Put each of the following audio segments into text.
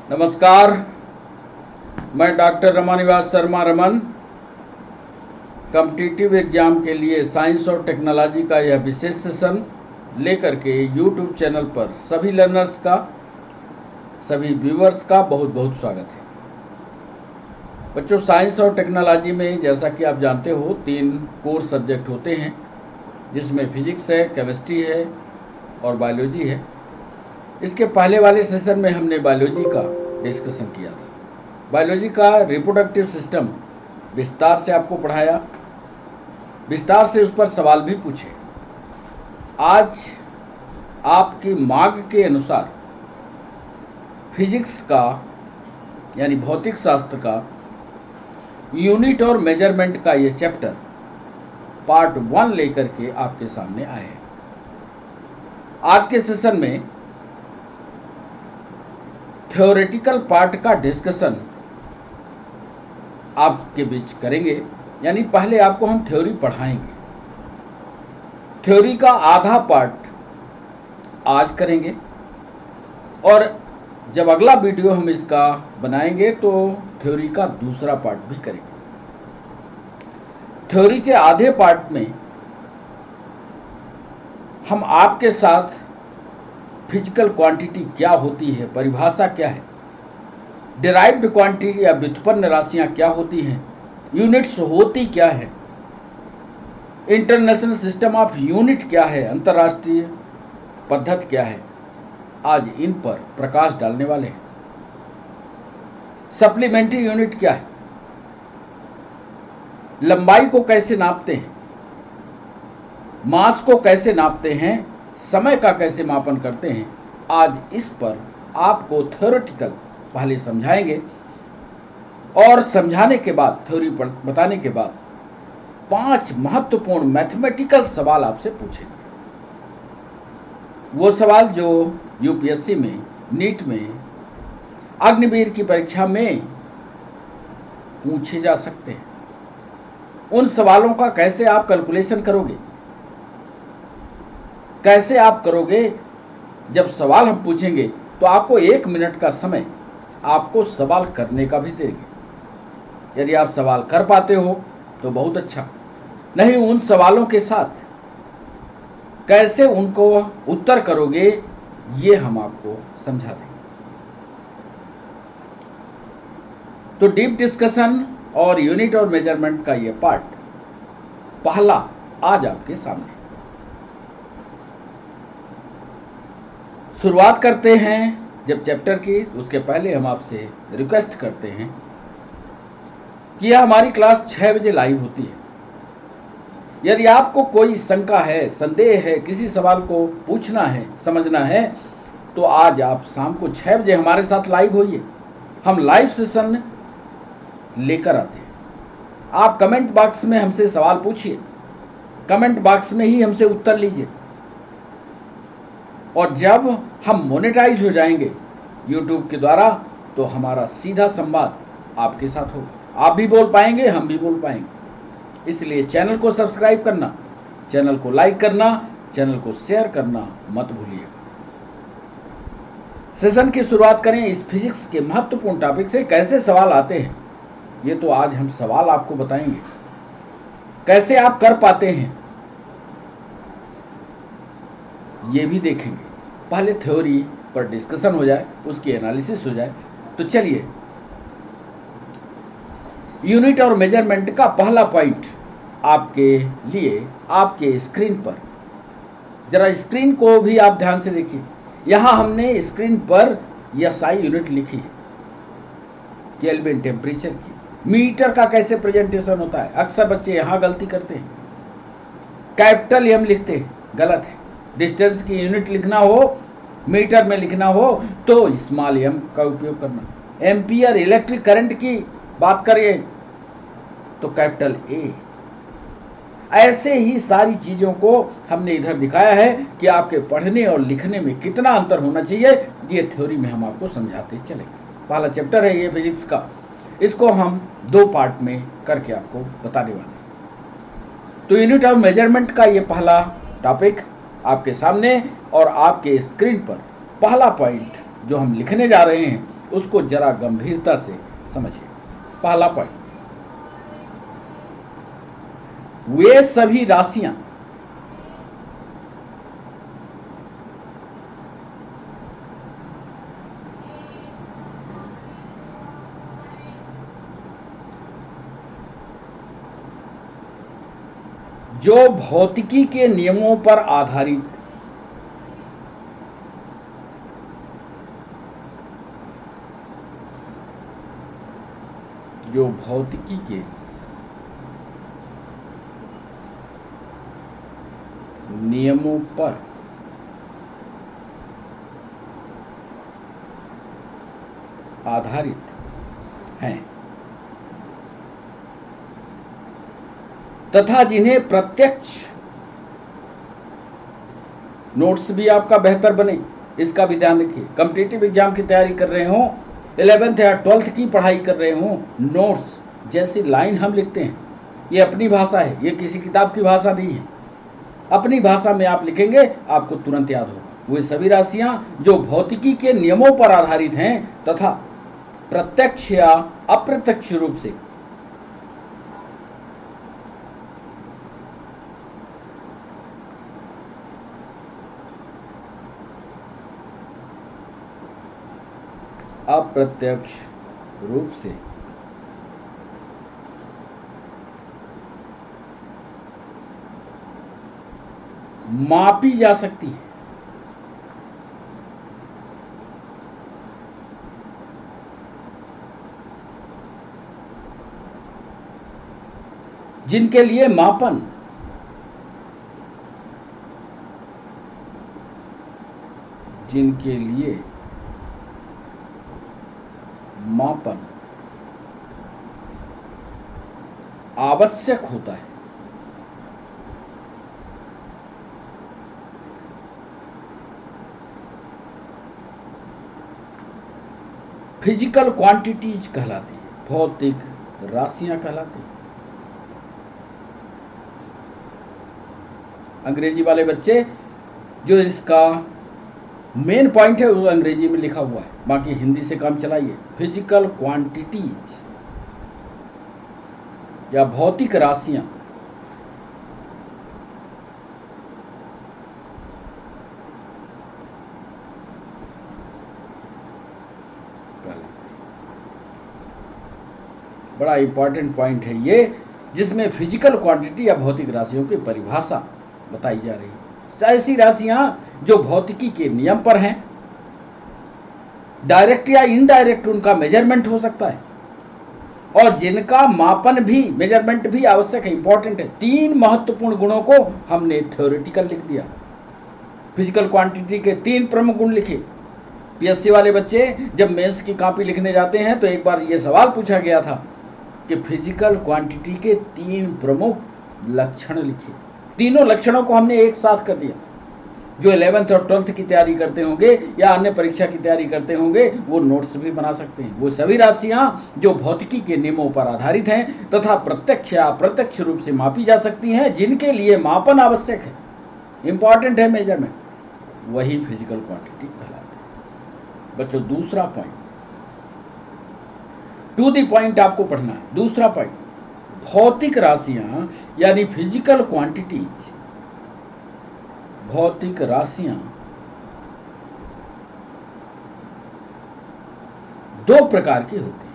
नमस्कार, मैं doctor Ramanivas Sharma Raman competitive exam के लिए साइंस और टेक्नोलॉजी का यह विशेष सेशन लेकर के यूट्यूब चैनल पर सभी लर्नर्स का, सभी व्यूवर्स का बहुत बहुत स्वागत है। बच्चों, साइंस और टेक्नोलॉजी में जैसा कि आप जानते हो 3 कोर सब्जेक्ट होते हैं, जिसमें फिजिक्स है, केमिस्ट्री है और बायोलॉजी है। इसके पहले वाले सेशन में हमने बायोलॉजी का डिस्कशन किया था। बायोलॉजी का रिप्रोडक्टिव सिस्टम विस्तार से आपको पढ़ाया, विस्तार से उस पर सवाल भी पूछे। आज आपकी मांग के अनुसार फिजिक्स का यानी भौतिक शास्त्र का यूनिट और मेजरमेंट का ये चैप्टर पार्ट 1 लेकर के आपके सामने आए हैं। आज के सेशन में थ्योरेटिकल पार्ट का डिस्कशन आपके बीच करेंगे, यानी पहले आपको हम थ्योरी पढ़ाएंगे। थ्योरी का आधा पार्ट आज करेंगे और जब अगला वीडियो हम इसका बनाएंगे तो थ्योरी का दूसरा पार्ट भी करेंगे। थ्योरी के आधे पार्ट में हम आपके साथ फिजिकल क्वांटिटी क्या होती है, परिभाषा क्या है, डिराइव्ड क्वांटिटी या व्युत्पन्न राशियां क्या होती हैं, यूनिट्स होती क्या है, इंटरनेशनल सिस्टम ऑफ यूनिट क्या है, अंतर्राष्ट्रीय पद्धति क्या है, आज इन पर प्रकाश डालने वाले हैं। सप्लीमेंट्री यूनिट क्या है, लंबाई को कैसे नापते हैं, मास को कैसे नापते हैं, समय का कैसे मापन करते हैं, आज इस पर आपको थ्योरेटिकल पहले समझाएंगे और समझाने के बाद, थ्योरी बताने के बाद 5 महत्वपूर्ण मैथमेटिकल सवाल आपसे पूछेंगे। वो सवाल जो यूपीएससी में, नीट में, अग्निवीर की परीक्षा में पूछे जा सकते हैं। उन सवालों का कैसे आप कैलकुलेशन करोगे, कैसे आप करोगे। जब सवाल हम पूछेंगे तो आपको 1 मिनट का समय आपको सवाल करने का भी देंगे। यदि आप सवाल कर पाते हो तो बहुत अच्छा, नहीं उन सवालों के साथ कैसे उनको उत्तर करोगे ये हम आपको समझा देंगे। तो डीप डिस्कशन और यूनिट और मेजरमेंट का ये पार्ट पहला आज आपके सामने। शुरुआत करते हैं जब चैप्टर की, उसके पहले हम आपसे रिक्वेस्ट करते हैं कि यह हमारी क्लास 6 बजे लाइव होती है। यदि आपको कोई शंका है, संदेह है, किसी सवाल को पूछना है, समझना है, तो आज आप शाम को 6 बजे हमारे साथ लाइव होइए। हम लाइव सेशन लेकर आते हैं। आप कमेंट बॉक्स में हमसे सवाल पूछिए, कमेंट बॉक्स में ही हमसे उत्तर लीजिए, और जब हम मोनेटाइज हो जाएंगे YouTube के द्वारा तो हमारा सीधा संवाद आपके साथ होगा। आप भी बोल पाएंगे, हम भी बोल पाएंगे। इसलिए चैनल को सब्सक्राइब करना, चैनल को लाइक करना, चैनल को शेयर करना मत भूलिएगा। सेशन की शुरुआत करें इस फिजिक्स के महत्वपूर्ण टॉपिक से। कैसे सवाल आते हैं ये तो आज हम सवाल आपको बताएंगे, कैसे आप कर पाते हैं ये भी देखेंगे। पहले थ्योरी पर डिस्कशन हो जाए, उसकी एनालिसिस हो जाए। तो चलिए, यूनिट और मेजरमेंट का पहला पॉइंट आपके लिए आपके स्क्रीन पर, जरा स्क्रीन को भी आप ध्यान से देखिए। यहां हमने स्क्रीन पर SI यूनिट लिखी है, केल्विन टेम्परेचर की। मीटर का कैसे प्रेजेंटेशन होता है, अक्सर बच्चे यहां गलती करते हैं, कैपिटल M लिखते हैं, गलत है। डिस्टेंस की यूनिट लिखना हो, मीटर में लिखना हो तो स्मॉल m का उपयोग करना। एम्पियर इलेक्ट्रिक करंट की बात करें तो कैपिटल A। ऐसे ही सारी चीजों को हमने इधर दिखाया है कि आपके पढ़ने और लिखने में कितना अंतर होना चाहिए, ये थ्योरी में हम आपको समझाते चलेंगे। पहला चैप्टर है ये फिजिक्स का, इसको हम 2 पार्ट में करके आपको बताने वाले हैं। तो यूनिट और मेजरमेंट का ये पहला टॉपिक आपके सामने और आपके स्क्रीन पर पहला पॉइंट जो हम लिखने जा रहे हैं उसको जरा गंभीरता से समझिए। पहला पॉइंट, वे सभी राशियां जो भौतिकी के नियमों पर आधारित जो भौतिकी के नियमों पर आधारित हैं तथा जिन्हें प्रत्यक्ष, नोट्स भी आपका बेहतर बने इसका भी ध्यान रखिए। कॉम्पिटिटिव एग्जाम की तैयारी कर रहे हों, 11th या 12th की पढ़ाई कर रहे हों, नोट्स जैसी लाइन हम लिखते हैं, ये अपनी भाषा है, ये किसी किताब की भाषा नहीं है। अपनी भाषा में आप लिखेंगे, आपको तुरंत याद होगा। वे सभी राशियां जो भौतिकी के नियमों पर आधारित हैं तथा प्रत्यक्ष या अप्रत्यक्ष रूप से मापी जा सकती है। जिनके लिए मापन आवश्यक होता है। फिजिकल क्वांटिटीज कहलाती है, भौतिक राशियां कहलाती है। अंग्रेजी वाले बच्चे, जो इसका मेन पॉइंट है वो अंग्रेजी में लिखा हुआ है, बाकी हिंदी से काम चलाइए। फिजिकल क्वांटिटीज या भौतिक राशियां बड़ा इंपॉर्टेंट पॉइंट है ये, जिसमें फिजिकल क्वांटिटी या भौतिक राशियों की परिभाषा बताई जा रही है। ऐसी राशियां जो भौतिकी के नियम पर हैं, डायरेक्ट या इनडायरेक्ट उनका मेजरमेंट हो सकता है, और जिनका मापन भी, मेजरमेंट भी आवश्यक है, इंपॉर्टेंट है। 3 महत्वपूर्ण गुणों को हमने थ्योरेटिकल लिख दिया। फिजिकल क्वांटिटी के 3 प्रमुख गुण लिखे। पीएससी वाले बच्चे जब मेंस की कॉपी लिखने जाते हैं तो एक बार ये सवाल पूछा गया था कि फिजिकल क्वांटिटी के 3 प्रमुख लक्षण लिखिए। तीनों लक्षणों को हमने एक साथ कर दिया। जो 11th और 12th की तैयारी करते होंगे या अन्य परीक्षा की तैयारी करते होंगे वो नोट्स भी बना सकते हैं। वो सभी राशियां जो भौतिकी के नियमों पर आधारित हैं तथा प्रत्यक्ष या अप्रत्यक्ष रूप से मापी जा सकती हैं, जिनके लिए मापन आवश्यक है, इंपॉर्टेंट है मेजरमेंट, वही फिजिकल क्वांटिटी कहलाते हैं। बच्चों, दूसरा पॉइंट, टू द पॉइंट आपको पढ़ना है। दूसरा पॉइंट, भौतिक राशियां यानी फिजिकल क्वांटिटीज, भौतिक राशियां 2 प्रकार की होती हैं।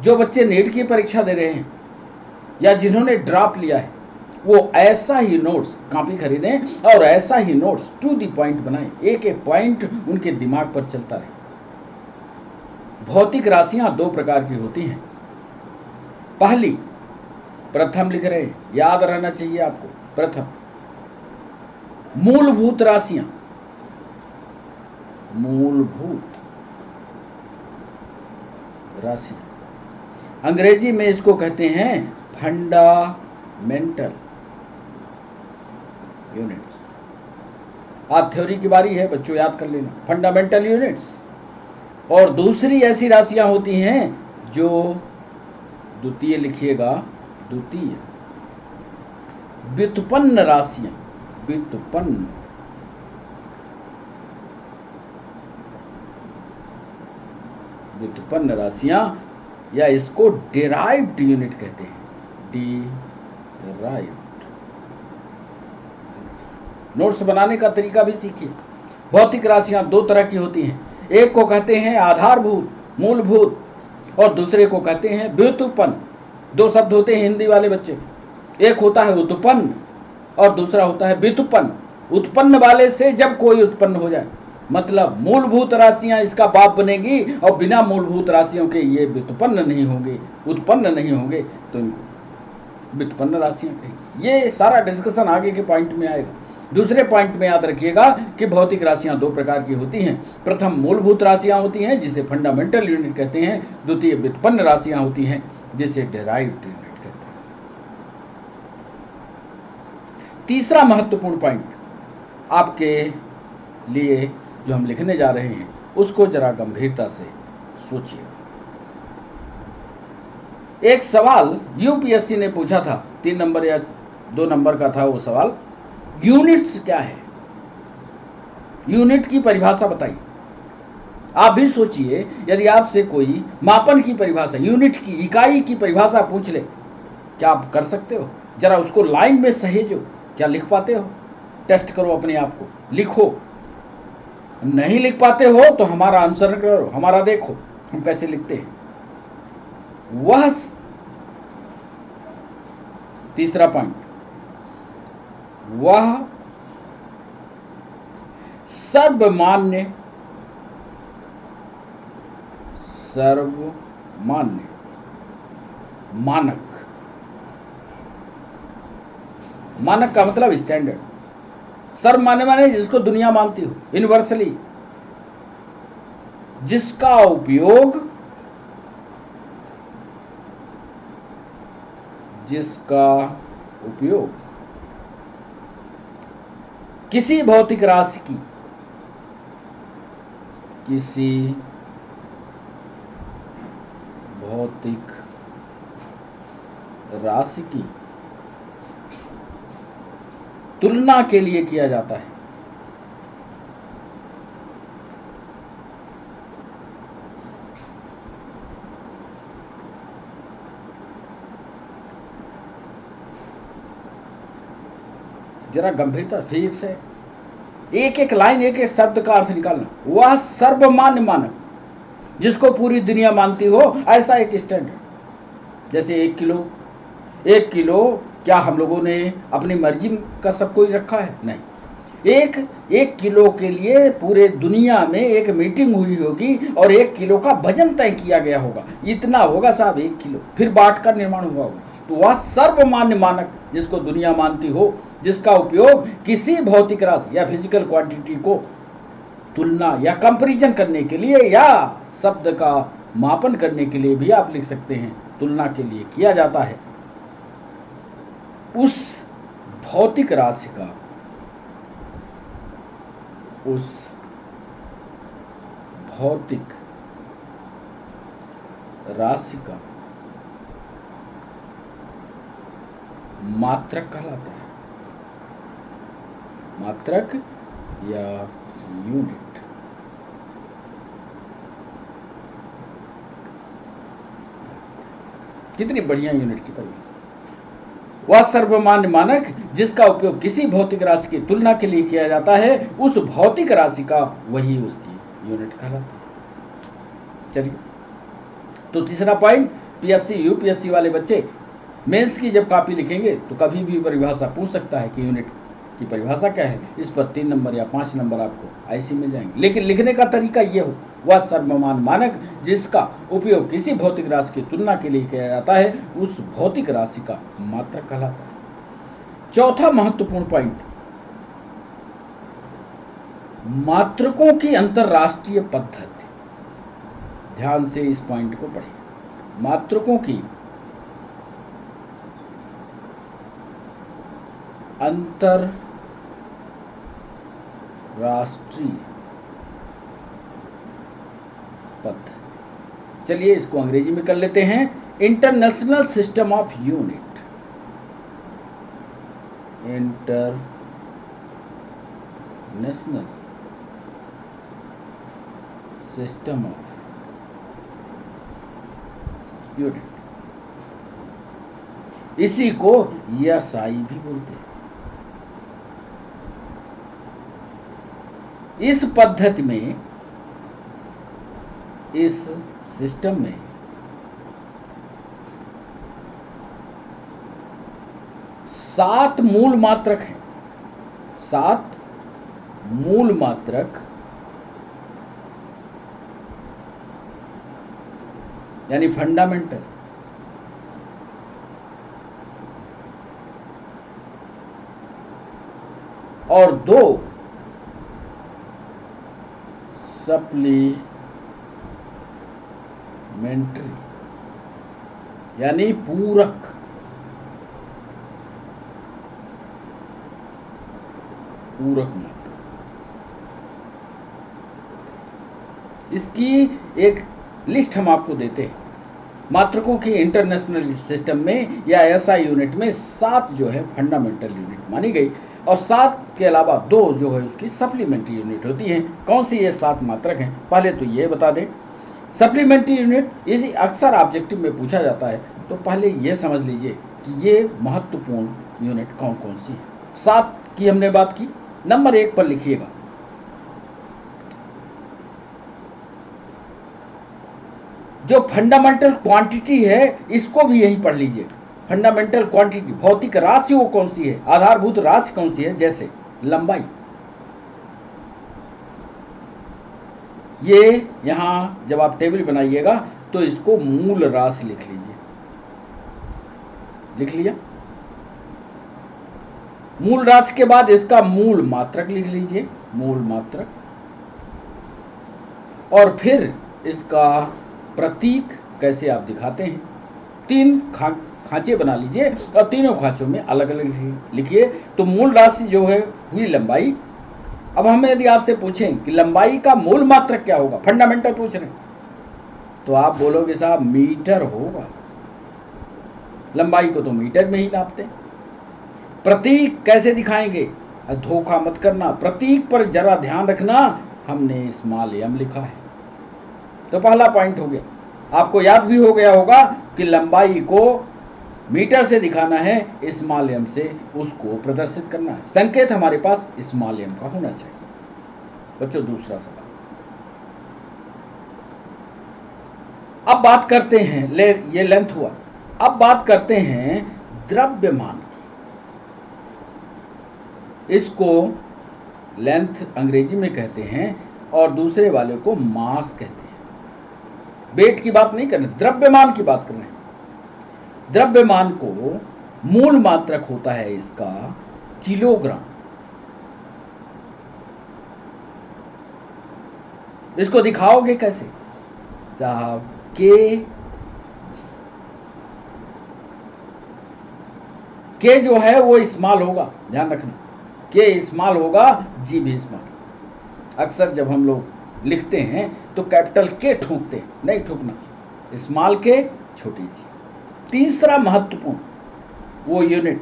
जो बच्चे नेट की परीक्षा दे रहे हैं या जिन्होंने ड्रॉप लिया है, वो ऐसा ही नोट्स कॉपी खरीदें और ऐसा ही नोट्स टू द पॉइंट बनाएं, एक एक पॉइंट उनके दिमाग पर चलता रहे। भौतिक राशियां 2 प्रकार की होती हैं। पहली, प्रथम लिख रहे हैं, याद रहना चाहिए आपको, प्रथम मूलभूत राशियां, मूलभूत राशियां, अंग्रेजी में इसको कहते हैं फंडामेंटल यूनिट्स। आज थ्योरी की बारी है बच्चों, याद कर लेना, फंडामेंटल यूनिट्स। और दूसरी ऐसी राशियां होती हैं जो द्वितीय लिखिएगा, द्वितीय व्युत्पन्न राशियां, व्युत्पन्न व्युत्पन्न राशियां, या इसको डिराइव्ड यूनिट कहते हैं, डिराइव्ड। नोट्स बनाने का तरीका भी सीखिए। भौतिक राशियां दो तरह की होती हैं, एक को कहते हैं आधारभूत, मूलभूत, और दूसरे को कहते हैं व्युत्पन्न। दो शब्द होते हैं हिंदी वाले बच्चे, एक होता है उत्पन्न और दूसरा होता है व्युत्पन्न। उत्पन्न वाले से जब कोई उत्पन्न हो जाए, मतलब मूलभूत राशियां इसका बाप बनेगी और बिना मूलभूत राशियों के ये व्युत्पन्न नहीं होंगे, उत्पन्न नहीं होंगे, तो व्युत्पन्न राशियां कहेंगे। ये सारा डिस्कशन आगे के पॉइंट में आएगा। दूसरे पॉइंट में याद रखिएगा कि भौतिक राशियां दो प्रकार की होती हैं। प्रथम मूलभूत राशियां होती हैं जिसे फंडामेंटल यूनिट कहते हैं, द्वितीय व्युत्पन्न राशियां होती हैं जिसे डिराइव्ड यूनिट कहते हैं। तीसरा महत्वपूर्ण पॉइंट आपके लिए जो हम लिखने जा रहे हैं उसको जरा गंभीरता से सोचिए। एक सवाल यूपीएससी ने पूछा था, 3 नंबर या 2 नंबर का था वो सवाल, यूनिट्स क्या है, यूनिट की परिभाषा बताइए। आप भी सोचिए, यदि आपसे कोई मापन की परिभाषा, यूनिट की, इकाई की परिभाषा पूछ ले, क्या आप कर सकते हो? जरा उसको लाइन में सहेजो। क्या लिख पाते हो? टेस्ट करो अपने आप को, लिखो। नहीं लिख पाते हो तो हमारा अनुसरण करो, हमारा देखो हम कैसे लिखते हैं। वह तीसरा पॉइंट, वह सर्वमान्य मानक, मानक का मतलब स्टैंडर्ड, सर्वमान्य माने जिसको दुनिया मानती हो, यूनिवर्सली, जिसका उपयोग किसी भौतिक राशि की तुलना के लिए किया जाता है। जरा गंभीरता, फिजिक्स है, एक एक लाइन, एक एक शब्द का अर्थ निकालना। वह सर्वमान्य मानक जिसको पूरी दुनिया मानती हो, ऐसा एक स्टैंडर्ड। जैसे 1 किलो क्या हम लोगों ने अपनी मर्जी का सब कोई रखा है? नहीं। एक किलो के लिए पूरे दुनिया में एक मीटिंग हुई होगी और 1 किलो का वजन तय किया गया होगा, इतना होगा साहब 1 किलो, फिर बाट का निर्माण हुआ होगा। तो वह सर्वमान्य मानक जिसको दुनिया मानती हो, जिसका उपयोग किसी भौतिक राशि या फिजिकल क्वांटिटी को तुलना या कंपैरिजन करने के लिए, या शब्द का मापन करने के लिए भी आप लिख सकते हैं, तुलना के लिए किया जाता है, उस भौतिक राशि का मात्रक कहलाता है, मात्रक या यूनिट। कितनी बढ़िया यूनिट की परिभाषा। वह सर्वमान्य मानक जिसका उपयोग किसी भौतिक राशि की तुलना के लिए किया जाता है, उस भौतिक राशि का वही उसकी यूनिट कहलाता है। चलिए, तो तीसरा पॉइंट, पीएससी यूपीएससी वाले बच्चे मेंस की जब कॉपी लिखेंगे तो कभी भी परिभाषा पूछ सकता है कि यूनिट की परिभाषा क्या है। इस पर 3 नंबर या 5 नंबर आपको ऐसे मिल जाएंगे, लेकिन लिखने का तरीका ये हो, वह सर्वमान्य मानक जिसका उपयोग किसी भौतिक राशि की तुलना के लिए किया जाता है, उस भौतिक राशि का मात्रक कहलाता है। चौथा महत्वपूर्ण पॉइंट, मात्रकों की अंतरराष्ट्रीय पद्धति। ध्यान से इस पॉइंट को पढ़िए। मात्रकों की अंतरराष्ट्रीय पद्धति। चलिए इसको अंग्रेजी में कर लेते हैं, international system of unit. International system of unit, इसी को SI भी बोलते हैं। इस पद्धति में, इस सिस्टम में 7 मूल मात्रक हैं, 7 मूल मात्रक यानी फंडामेंटल, और 2 सप्लीमेंट्री यानी पूरक। मात्रक, इसकी एक लिस्ट हम आपको देते हैं। मात्रकों की इंटरनेशनल सिस्टम में या SI यूनिट में 7 जो है फंडामेंटल यूनिट मानी गई, और 7 के अलावा 2 जो है उसकी सप्लीमेंट्री यूनिट होती हैं। कौन सी ये 7 मात्रक हैं? पहले तो ये बता दें, सप्लीमेंट्री यूनिट इसी अक्सर ऑब्जेक्टिव में पूछा जाता है, तो पहले ये समझ लीजिए कि ये महत्वपूर्ण यूनिट कौन कौन सी है। 7 की हमने बात की। नंबर 1 पर लिखिएगा, जो फंडामेंटल क्वांटिटी है इसको भी यही पढ़ लीजिए। फंडामेंटल क्वांटिटी, भौतिक राशि वो कौन सी है, आधारभूत राशि कौन सी है, जैसे लंबाई। ये यहां जब आप टेबल बनाइएगा तो इसको मूल राशि लिख लीजिए। लिख लिया? मूल राशि के बाद इसका मूल मात्रक लिख लीजिए, मूल मात्रक, और फिर इसका प्रतीक कैसे आप दिखाते हैं। 3 खांचे बना लीजिए और तीनों खांचों में अलग अलग लिखिए। तो मूल राशि जो है हुई लंबाई। अब हमें यदि आपसे पूछें कि लंबाई का मूल मात्रक क्या होगा, फंडामेंटल पूछ रहे हैं, तो आप बोलोगे साहब मीटर होगा। लंबाई को तो मीटर में ही नापते। प्रतीक कैसे दिखाएंगे? धोखा मत करना, प्रतीक पर जरा ध्यान रखना, हमने स्मॉल m लिखा है। तो पहला पॉइंट हो गया। आपको याद भी हो गया होगा कि लंबाई को मीटर से दिखाना है, स्मॉल m से उसको प्रदर्शित करना है। संकेत हमारे पास स्मॉल m का होना चाहिए। बच्चों, दूसरा सवाल। अब बात करते हैं, ये लेंथ हुआ। अब बात करते हैं द्रव्यमान की। इसको लेंथ अंग्रेजी में कहते हैं और दूसरे वाले को मास कहते हैं। वेट की बात नहीं कर रहे, द्रव्यमान की बात कर रहे हैं। द्रव्यमान को मूल मात्रक होता है इसका किलोग्राम। इसको दिखाओगे कैसे साहब? के जो है वो स्मॉल होगा, ध्यान रखना, के स्मॉल होगा, जी भी स्मॉल। अक्सर जब हम लोग लिखते हैं तो कैपिटल के ठोकते हैं, नहीं ठोकना, स्मॉल के, छोटी जी। तीसरा महत्वपूर्ण वो यूनिट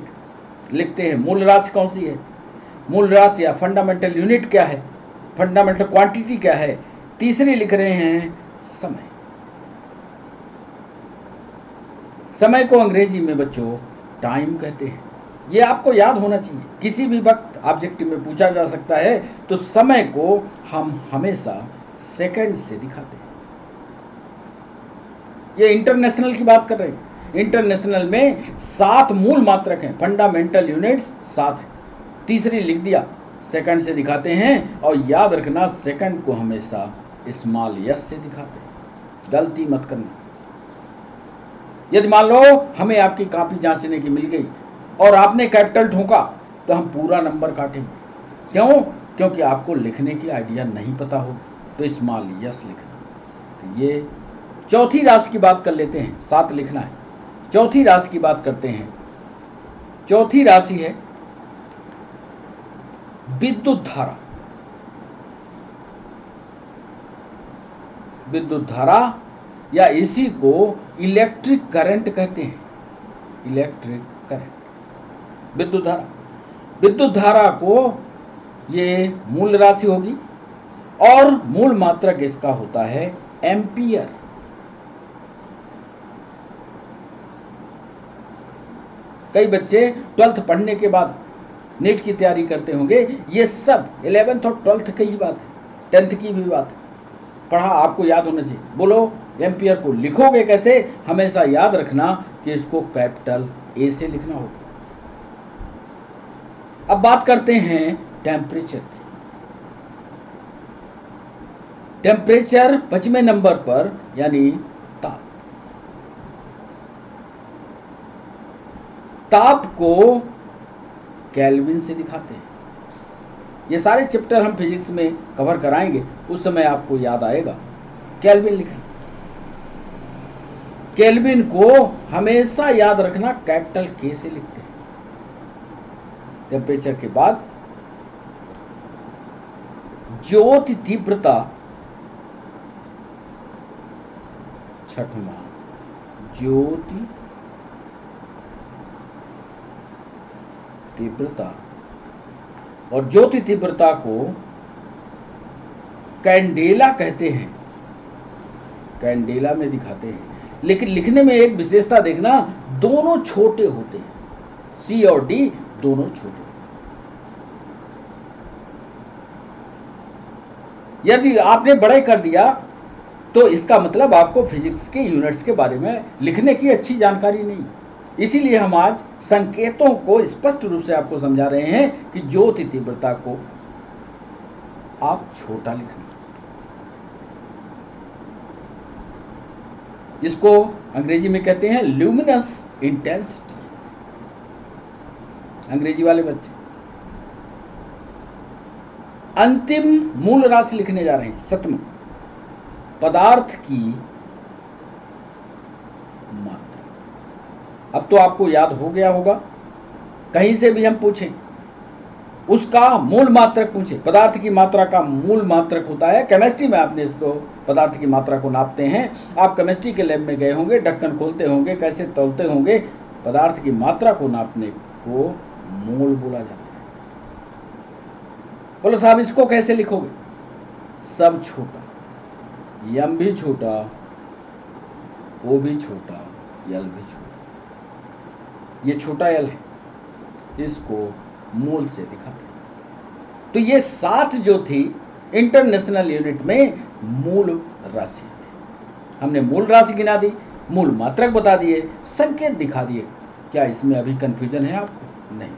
लिखते हैं, मूल राशि कौन सी है, मूल राशि या फंडामेंटल यूनिट क्या है, फंडामेंटल क्वांटिटी क्या है। तीसरी लिख रहे हैं समय। समय को अंग्रेजी में बच्चों टाइम कहते हैं। ये आपको याद होना चाहिए, किसी भी वक्त ऑब्जेक्टिव में पूछा जा सकता है। तो समय को हम हमेशा सेकंड से दिखाते हैं। ये इंटरनेशनल की बात कर रहे हैं। इंटरनेशनल में 7 मूल मात्रक हैं, फंडामेंटल यूनिट्स 7 है। तीसरी लिख दिया, सेकंड से दिखाते हैं। और याद रखना, सेकंड को हमेशा स्मॉल एस से दिखाते हैं, गलती मत करना। यदि मान लो हमें आपकी कॉपी जांचने की मिल गई और आपने कैपिटल ठोका तो हम पूरा नंबर काटेंगे। क्यों? क्योंकि आपको लिखने की आइडिया नहीं पता होगी, तो स्मॉल एस लिखना। तो ये चौथी राशि की बात कर लेते हैं, 7 लिखना है। चौथी राशि की बात करते हैं। चौथी राशि है विद्युत धारा। विद्युत धारा या इसी को इलेक्ट्रिक करंट कहते हैं। इलेक्ट्रिक करंट, विद्युत धारा। विद्युत धारा को ये मूल राशि होगी और मूल मात्रक इसका होता है एम्पियर। कई बच्चे 12th पढ़ने के बाद नीट की तैयारी करते होंगे, ये सब 11th और 12th की ही बात है, 10th की भी बात है, पढ़ा आपको याद होना चाहिए। बोलो एम्पियर को लिखोगे कैसे? हमेशा याद रखना कि इसको कैपिटल ए से लिखना होगा। अब बात करते हैं टेम्परेचर की। टेम्परेचर 5वें नंबर पर यानी ताप। ताप को केल्विन से दिखाते हैं। ये सारे चैप्टर हम फिजिक्स में कवर कराएंगे, उस समय आपको याद आएगा केल्विन लिखना। केल्विन को हमेशा याद रखना कैपिटल के से लिखते हैं। टेम्परेचर के बाद ज्योति तीव्रता 6वां, ज्योति तीव्रता। और ज्योति तीव्रता को कैंडेला कहते हैं, कैंडेला में दिखाते हैं। लेकिन लिखने में एक विशेषता देखना, दोनों छोटे होते हैं, सी और डी दोनों छोटे। यदि आपने बड़े कर दिया तो इसका मतलब आपको फिजिक्स के यूनिट्स के बारे में लिखने की अच्छी जानकारी नहीं। इसीलिए हम आज संकेतों को स्पष्ट रूप से आपको समझा रहे हैं कि ज्योति तीव्रता को आप छोटा लिखना। इसको अंग्रेजी में कहते हैं ल्यूमिनस इंटेंसिटी। अंग्रेजी वाले बच्चे अंतिम मूल राशि लिखने जा रहे हैं, 7वां, पदार्थ की मात्रा। अब तो आपको याद हो गया होगा, कहीं से भी हम पूछें उसका मूल मात्रक पूछे। पदार्थ की मात्रा का मूल मात्रक होता है, केमिस्ट्री में आपने इसको पदार्थ की मात्रा को नापते हैं। आप केमिस्ट्री के लैब में गए होंगे, ढक्कन खोलते होंगे, कैसे तौलते होंगे। पदार्थ की मात्रा को नापने को मोल बोला जाता है। बोलो साहब इसको कैसे लिखोगे? सब छोटा, यम भी छोटा, ओ भी छोटा, यल भी छोटा। ये छोटा यल है, इसको मूल से दिखाते हैं। तो ये 7 जो थी इंटरनेशनल यूनिट में मूल राशि थी। हमने मूल राशि गिना दी, मूल मात्रक बता दिए, संकेत दिखा दिए। क्या इसमें अभी कंफ्यूजन है आपको? नहीं।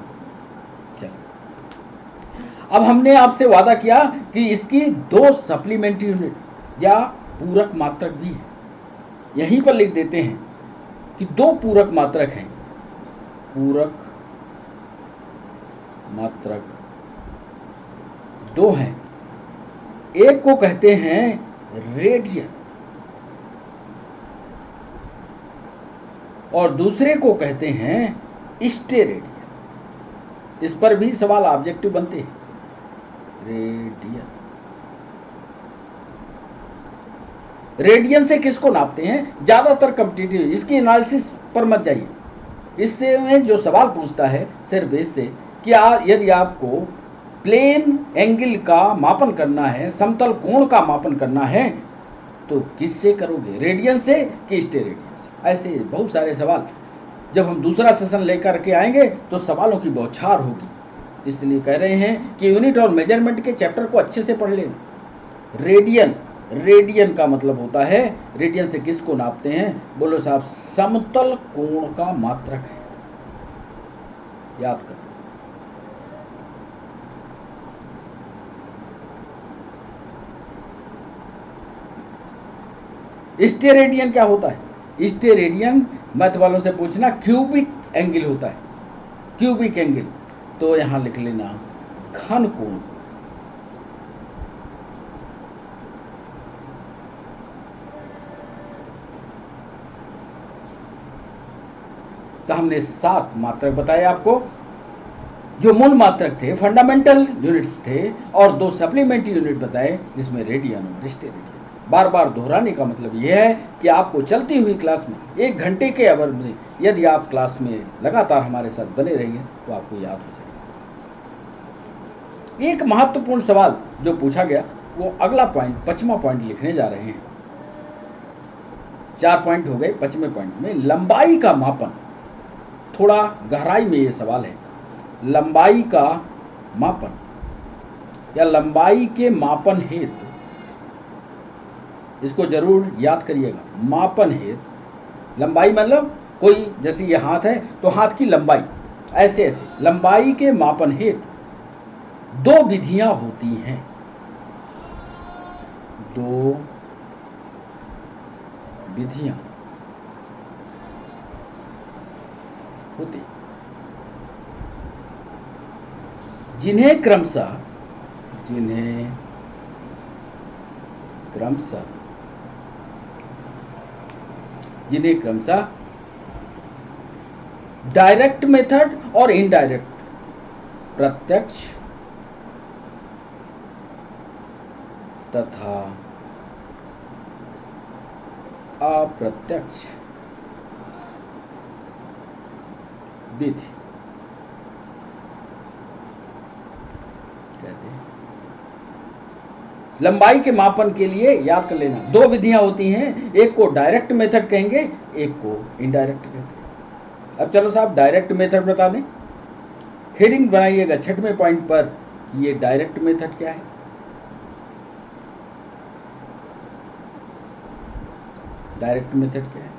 चलो, अब हमने आपसे वादा किया कि इसकी 2 सप्लीमेंट्री यूनिट या पूरक मात्रक भी है। यहीं पर लिख देते हैं कि 2 पूरक मात्रक हैं। पूरक मात्रक 2 हैं। एक को कहते हैं रेडियन और दूसरे को कहते हैं स्टेरेडियन। इस पर भी सवाल ऑब्जेक्टिव बनते हैं। रेडियन, रेडियन से किसको नापते हैं? ज्यादातर कॉम्पिटिटिव, इसकी एनालिसिस पर मत जाइए। इससे में जो सवाल पूछता है सिर्फ इससे कि यदि आपको प्लेन एंगल का मापन करना है, समतल कोण का मापन करना है, तो किससे करोगे? रेडियन से कि स्टेरेडियन से? ऐसे बहुत सारे सवाल जब हम दूसरा सेशन लेकर के आएंगे तो सवालों की बौछार होगी। इसलिए कह रहे हैं कि यूनिट और मेजरमेंट के चैप्टर को अच्छे से पढ़ लेना। रेडियन, रेडियन का मतलब होता है, रेडियन से किसको नापते हैं? बोलो साहब समतल कोण का मात्रक है। याद करो। स्टेरेडियन क्या होता है? स्टेरेडियन मैथ वालों से पूछना, क्यूबिक एंगल होता है। क्यूबिक एंगल तो यहां लिख लेना घन कोण। तो हमने 7 मात्रक बताए आपको, जो मूल मात्रक थे, फंडामेंटल यूनिट्स थे, और 2 सप्लीमेंट्री यूनिट बताए जिसमें रेडियन और स्टेरेडियन। बार बार दोहराने का मतलब यह है कि आपको चलती हुई क्लास में 1 घंटे के अवर में यदि आप क्लास में लगातार हमारे साथ बने रहेंगे तो आपको याद हो जाएगा। एक महत्वपूर्ण सवाल जो पूछा गया वो अगला पॉइंट, 5वां पॉइंट लिखने जा रहे हैं। 4 पॉइंट हो गए। 5वें पॉइंट में लंबाई का मापन, थोड़ा गहराई में ये सवाल है। लंबाई का मापन या लंबाई के मापन हेतु, इसको जरूर याद करिएगा। मापन हेतु लंबाई मतलब कोई, जैसे ये हाथ है तो हाथ की लंबाई, ऐसे ऐसे लंबाई के मापन हेतु 2 विधियां होती हैं। 2 विधियां होती जिन्हें क्रमशः डायरेक्ट मेथड और इनडायरेक्ट, प्रत्यक्ष तथा अप्रत्यक्ष विधि कहते हैं। लंबाई के मापन के लिए याद कर लेना 2 विधियां होती हैं, एक को डायरेक्ट मेथड कहेंगे, एक को इनडायरेक्ट कहते हैं। अब चलो साहब डायरेक्ट मेथड बता दें। हेडिंग बनाइएगा 6वें पॉइंट पर, ये डायरेक्ट मेथड क्या है। डायरेक्ट मेथड क्या है?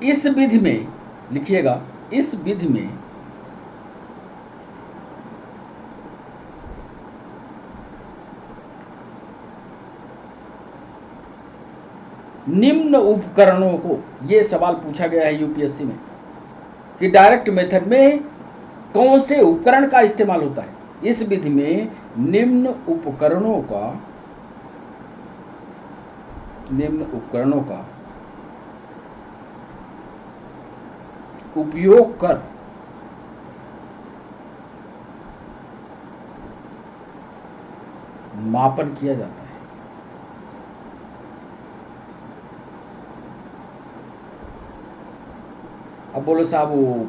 इस विधि में लिखिएगा, इस विधि में निम्न उपकरणों को, ये सवाल पूछा गया है यूपीएससी में कि डायरेक्ट मेथड में कौन से उपकरण का इस्तेमाल होता है। इस विधि में निम्न उपकरणों का उपयोग कर मापन किया जाता है। अब बोलो साहब वो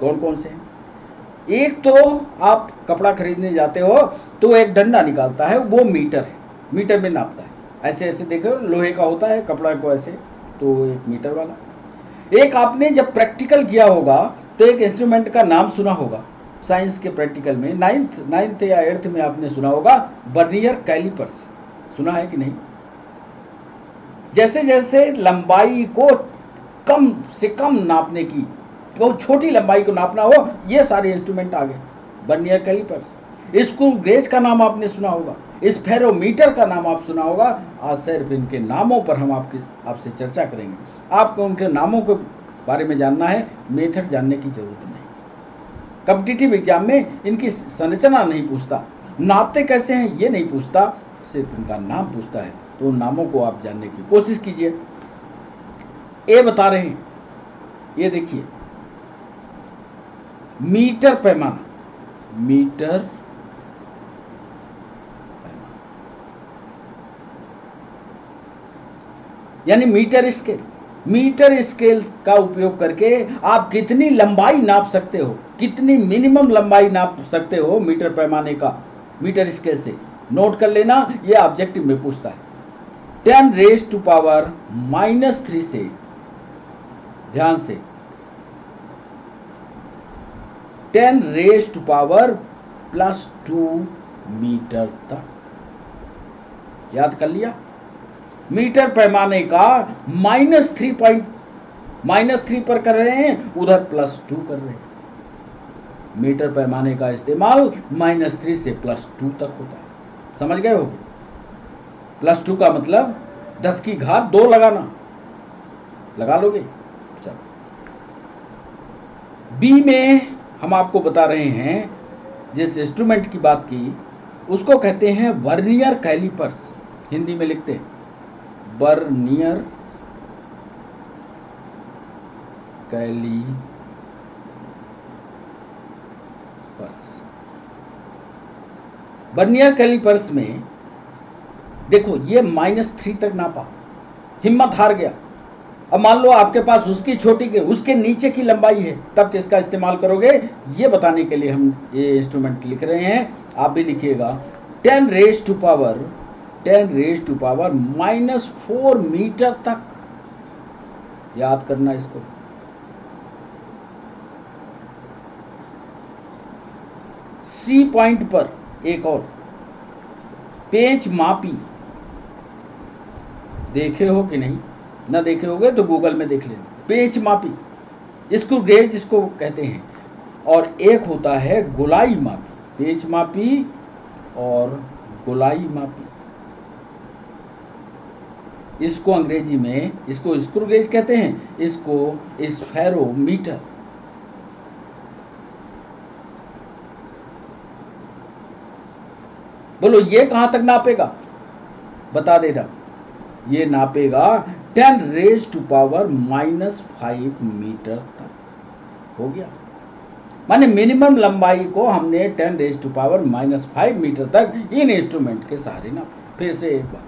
कौन कौन से हैं? एक तो आप कपड़ा खरीदने जाते हो तो एक डंडा निकालता है, वो मीटर है, मीटर में नापता है। ऐसे ऐसे देखो, लोहे का होता है, कपड़ा को ऐसे, तो एक मीटर वाला। एक आपने जब प्रैक्टिकल किया होगा तो एक इंस्ट्रूमेंट का नाम सुना होगा, साइंस के प्रैक्टिकल में 9th या 8th में आपने सुना होगा, वर्नियर कैलिपर्स। सुना है कि नहीं? जैसे जैसे लंबाई को कम से कम नापने की, बहुत छोटी लंबाई को नापना हो, ये सारे इंस्ट्रूमेंट आ गए, वर्नियर कैलिपर्स। स्क्रू गेज का नाम आपने सुना होगा, स्फेरोमीटर का नाम आप सुना होगा। आज सिर्फ इनके नामों पर हम आपसे चर्चा करेंगे। आपको उनके नामों के बारे में जानना है, मेथड जानने की जरूरत नहीं। कॉम्पिटिटिव एग्जाम में इनकी संरचना नहीं पूछता, नापते कैसे हैं ये नहीं पूछता, सिर्फ इनका नाम पूछता है। तो उन नामों को आप जानने की कोशिश कीजिए। ये बता रहे हैं, ये देखिए, मीटर पैमाना, मीटर पैमाना यानी मीटर स्केल। मीटर स्केल का उपयोग करके आप कितनी लंबाई नाप सकते हो, कितनी मिनिमम लंबाई नाप सकते हो मीटर पैमाने का, मीटर स्केल से। नोट कर लेना, ये ऑब्जेक्टिव में पूछता है। 10⁻³ से, ध्यान से, 10⁻² मीटर तक। याद कर लिया? मीटर पैमाने का -3 पर कर रहे हैं, उधर +2 कर रहे हैं। मीटर पैमाने का इस्तेमाल -3 से +2 तक होता है। समझ गए हो? +2 का मतलब 10 की घात 2 लगाना, लगा लोगे? चलो, बी में हम आपको बता रहे हैं, जिस इंस्ट्रूमेंट की बात की उसको कहते हैं वर्नियर कैलिपर्स। हिंदी में लिखते हैं वर्नियर कैलिपर्स। वर्नियर कैलिपर्स में देखो, ये -3 तक नापा, हिम्मत हार गया, अब मान लो आपके पास उसकी छोटी के उसके नीचे की लंबाई है, तब किसका इस्तेमाल करोगे, ये बताने के लिए हम ये इंस्ट्रूमेंट लिख रहे हैं। आप भी लिखिएगा 10 रेज टू पावर -4 मीटर तक, याद करना इसको। सी पॉइंट पर एक और पेच मापी, देखे हो कि नहीं, ना देखे होगे तो गूगल में देख लेना। पेच मापी, स्क्रू गेज इसको कहते हैं, और एक होता है गोलाई मापी। पेच मापी और गोलाई मापी, इसको अंग्रेजी में इसको स्क्रू गेज कहते हैं, इसको स्फेरोमीटर। बोलो ये कहां तक नापेगा, बता दे रहा, ये नापेगा 10 रेज टू पावर -5 मीटर तक, हो गया। माने मिनिमम लंबाई को हमने 10 रेज टू पावर -5 मीटर तक इन इंस्ट्रूमेंट के सहारे नापा। फिर से एक बार,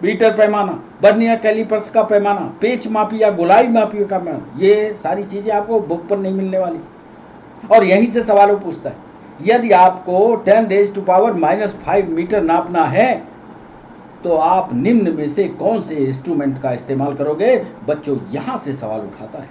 मीटर पैमाना, वर्नियर कैलिपर्स का पैमाना, पेच मापी या गोलाई मापी का पैमाना, ये सारी चीजें आपको बुक पर नहीं मिलने वाली, और यहीं से सवालों पूछता है। यदि आपको 10 रेज टू पावर -5 मीटर नापना है तो आप निम्न में से कौन से इंस्ट्रूमेंट का इस्तेमाल करोगे। बच्चों यहां से सवाल उठाता है,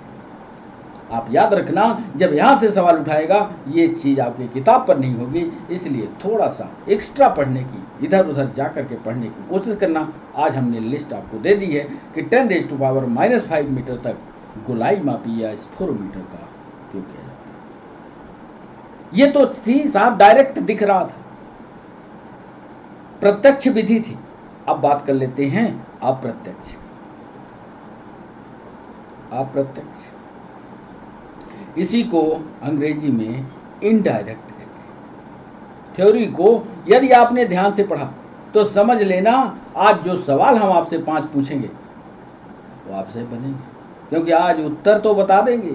आप याद रखना, जब यहां से सवाल उठाएगा ये चीज आपकी किताब पर नहीं होगी, इसलिए थोड़ा सा एक्स्ट्रा पढ़ने की, इधर उधर जाकर के पढ़ने की कोशिश करना। आज हमने लिस्ट आपको दे दी है कि 10 रेज टू पावर -5 मीटर तक गोलाई मापी या स्फेरोमीटर का उपयोग किया जाता है। ये तो थी साहब डायरेक्ट दिख रहा था, प्रत्यक्ष विधि थी। अब बात कर लेते हैं अप्रत्यक्ष। अप्रत्यक्ष, इसी को अंग्रेजी में इनडायरेक्ट कहते हैं। थ्योरी को यदि आपने ध्यान से पढ़ा तो समझ लेना, आज जो सवाल हम आपसे 5 पूछेंगे वो आपसे बनेंगे, क्योंकि आज उत्तर तो बता देंगे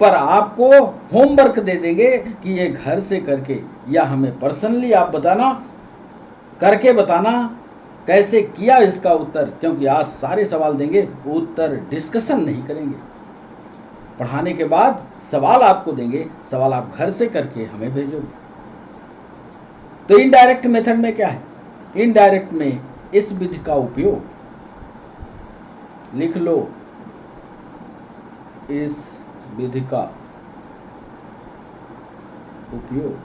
पर आपको होमवर्क दे देंगे कि ये घर से करके या हमें पर्सनली आप बताना, करके बताना कैसे किया इसका उत्तर। क्योंकि आज सारे सवाल देंगे, उत्तर डिस्कशन नहीं करेंगे। पढ़ाने के बाद सवाल आपको देंगे, सवाल आप घर से करके हमें भेजोगे। तो इनडायरेक्ट मेथड में क्या है, इनडायरेक्ट में इस विधि का उपयोग, लिख लो, इस विधि का उपयोग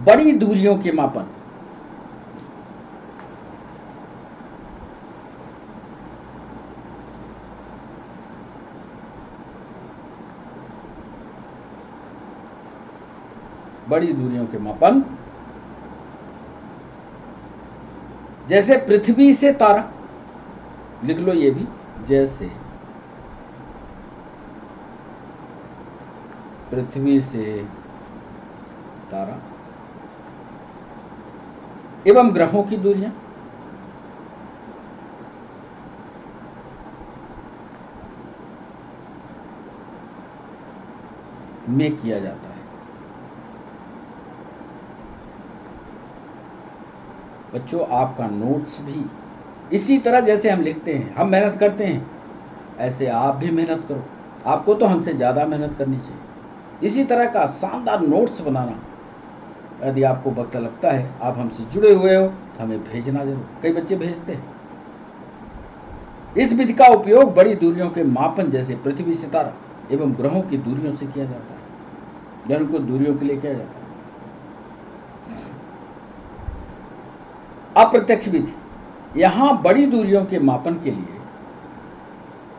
बड़ी दूरियों के मापन, बड़ी दूरियों के मापन, जैसे पृथ्वी से तारा, लिख लो ये भी, जैसे पृथ्वी से तारा एवं ग्रहों की दूरियां, में किया जाता है। बच्चों आपका नोट्स भी इसी तरह जैसे हम लिखते हैं, हम मेहनत करते हैं, ऐसे आप भी मेहनत करो। आपको तो हमसे ज़्यादा मेहनत करनी चाहिए। इसी तरह का शानदार नोट्स बनाना, यदि आपको वक्त लगता है, आप हमसे जुड़े हुए हो तो हमें भेजना जरूर। कई बच्चे भेजते हैं। इस विधि का उपयोग बड़ी दूरियों के मापन जैसे पृथ्वी, सितारा एवं ग्रहों की दूरियों से किया जाता है, या उनको दूरियों के लिए किया जाता है। अप्रत्यक्ष विधि, यहां बड़ी दूरियों के मापन के लिए,